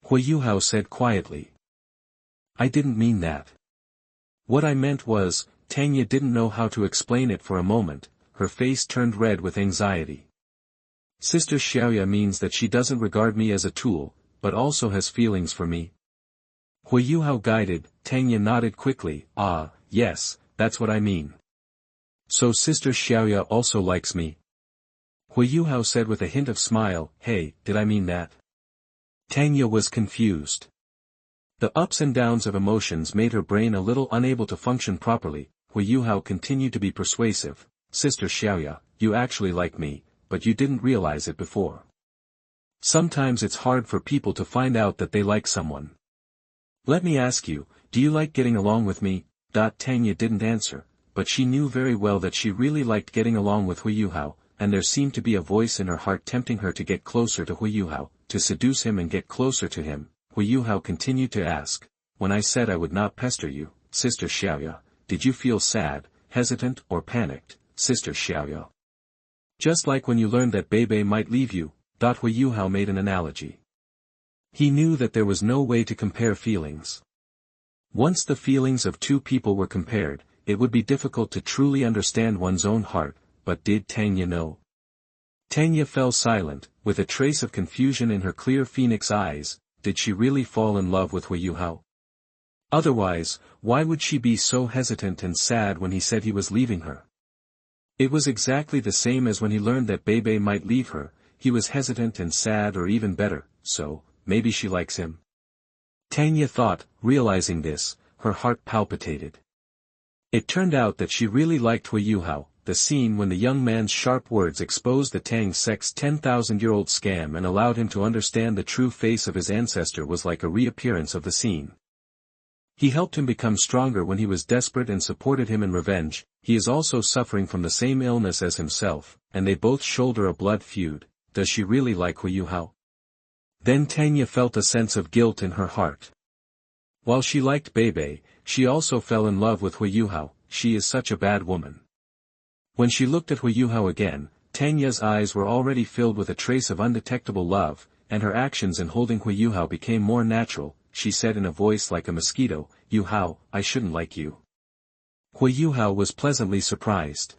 Huo Yuhao said quietly. I didn't mean that. What I meant was, Tang Ya didn't know how to explain it for a moment, her face turned red with anxiety. Sister Xiaoya means that she doesn't regard me as a tool, but also has feelings for me. Huo Yuhao guided, Tang Ya nodded quickly, ah, yes, that's what I mean. So Sister Xiaoya also likes me? Huo Yuhao said with a hint of smile, hey, did I mean that? Tang Ya was confused. The ups and downs of emotions made her brain a little unable to function properly. Huo Yuhao continued to be persuasive, Sister Xiaoya, you actually like me, but you didn't realize it before. Sometimes it's hard for people to find out that they like someone. Let me ask you, do you like getting along with me? Tang Ya didn't answer, but she knew very well that she really liked getting along with Huo Yuhao, and there seemed to be a voice in her heart tempting her to get closer to Huo Yuhao, to seduce him and get closer to him. Huo Yuhao continued to ask, when I said I would not pester you, Sister Xiaoya, did you feel sad, hesitant or panicked, Sister Xiaoya? Just like when you learned that Beibei might leave you, Huo Yuhao made an analogy. He knew that there was no way to compare feelings. Once the feelings of two people were compared, it would be difficult to truly understand one's own heart, but did Tang Ya know? Tang Ya fell silent, with a trace of confusion in her clear phoenix eyes. Did she really fall in love with Huo Yuhao? Otherwise, why would she be so hesitant and sad when he said he was leaving her? It was exactly the same as when he learned that Beibei might leave her, he was hesitant and sad, or even better, so, maybe she likes him. Tang Ya thought, realizing this, her heart palpitated. It turned out that she really liked Huo Yuhao. The scene when the young man's sharp words exposed the Tang sect's 10,000-year-old scam and allowed him to understand the true face of his ancestor was like a reappearance of the scene. He helped him become stronger when he was desperate and supported him in revenge. He is also suffering from the same illness as himself, and they both shoulder a blood feud. Does she really like Huo Yuhao? Then Tang Ya felt a sense of guilt in her heart. While she liked Beibei, she also fell in love with Huo Yuhao. She is such a bad woman. When she looked at Huo Yuhao again, Tang Ya's eyes were already filled with a trace of undetectable love, and her actions in holding Huo Yuhao became more natural. She said in a voice like a mosquito, Yuhao, I shouldn't like you. Huo Yuhao was pleasantly surprised.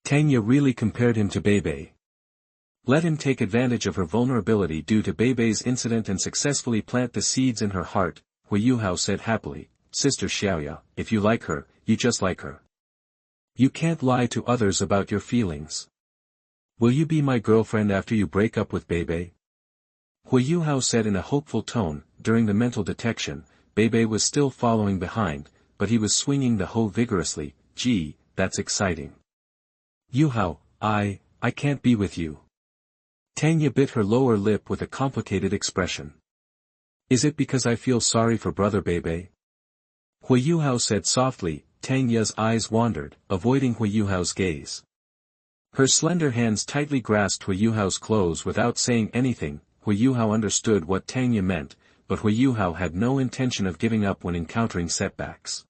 Tang Ya really compared him to Beibei. Let him take advantage of her vulnerability due to Beibei's incident and successfully plant the seeds in her heart. Huo Yuhao said happily, Sister Xiaoya, if you like her, you just like her. You can't lie to others about your feelings. Will you be my girlfriend after you break up with Beibei? Huo Yuhao said in a hopeful tone. During the mental detection, Beibei was still following behind, but he was swinging the hoe vigorously. Gee, that's exciting. Yuhao, I can't be with you. Tang Ya bit her lower lip with a complicated expression. Is it because I feel sorry for brother Beibei? Huo Yuhao said softly. Tang Ya's eyes wandered, avoiding Huo Yuhao's gaze. Her slender hands tightly grasped Huo Yuhao's clothes without saying anything. Huo Yuhao understood what Tang Ya meant, but Huo Yuhao had no intention of giving up when encountering setbacks.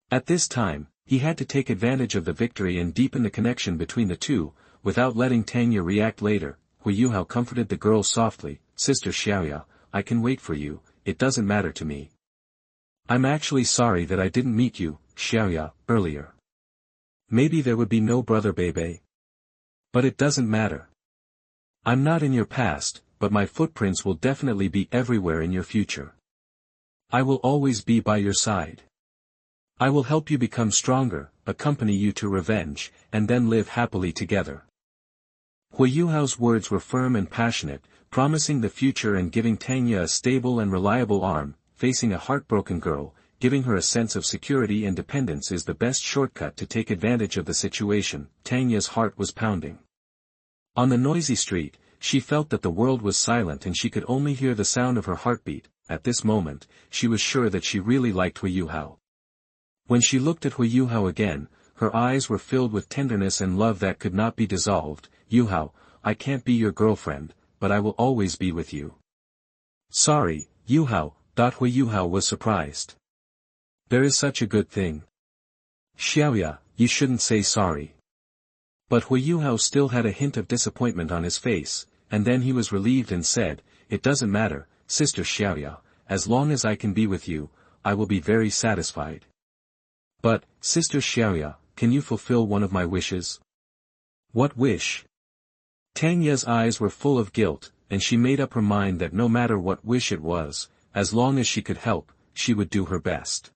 At this time, he had to take advantage of the victory and deepen the connection between the two, without letting Tang Ya react later. Huo Yuhao comforted the girl softly, Sister Xiaoya, I can wait for you, it doesn't matter to me. I'm actually sorry that I didn't meet you, Xiaoya, earlier. Maybe there would be no brother Beibei. But it doesn't matter. I'm not in your past, but my footprints will definitely be everywhere in your future. I will always be by your side. I will help you become stronger, accompany you to revenge, and then live happily together. Huo Yuhao's words were firm and passionate, promising the future and giving Tang Ya a stable and reliable arm. Facing a heartbroken girl, giving her a sense of security and dependence is the best shortcut to take advantage of the situation. Tang Ya's heart was pounding. On the noisy street, she felt that the world was silent and she could only hear the sound of her heartbeat. At this moment, she was sure that she really liked Huo Yuhao. When she looked at Huo Yuhao again, her eyes were filled with tenderness and love that could not be dissolved. Yuhao, I can't be your girlfriend, but I will always be with you. Sorry, Yuhao. Huo Yuhao was surprised. There is such a good thing. Xiaoya, you shouldn't say sorry. But Huo Yuhao still had a hint of disappointment on his face, and then he was relieved and said, it doesn't matter, Sister Xiaoya, as long as I can be with you, I will be very satisfied. But, Sister Xiaoya, can you fulfill one of my wishes? What wish? Tang Ya's eyes were full of guilt, and she made up her mind that no matter what wish it was, as long as she could help, she would do her best.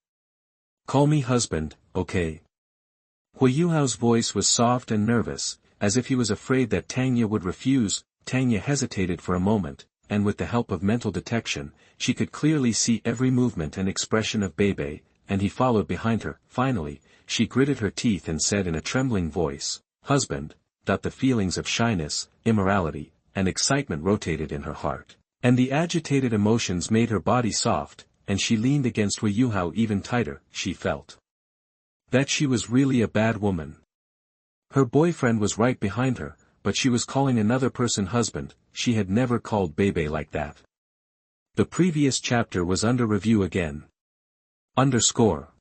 Call me husband, okay? Huo Yuhao's voice was soft and nervous, as if he was afraid that Tang Ya would refuse. Tang Ya hesitated for a moment, and with the help of mental detection, she could clearly see every movement and expression of Beibei, and he followed behind her. Finally, she gritted her teeth and said in a trembling voice, husband. The feelings of shyness, immorality, and excitement rotated in her heart, and the agitated emotions made her body soft, and she leaned against Huo Yuhao even tighter. She felt that she was really a bad woman. Her boyfriend was right behind her, but she was calling another person husband. She had never called Beibei like that. The previous chapter was under review again. _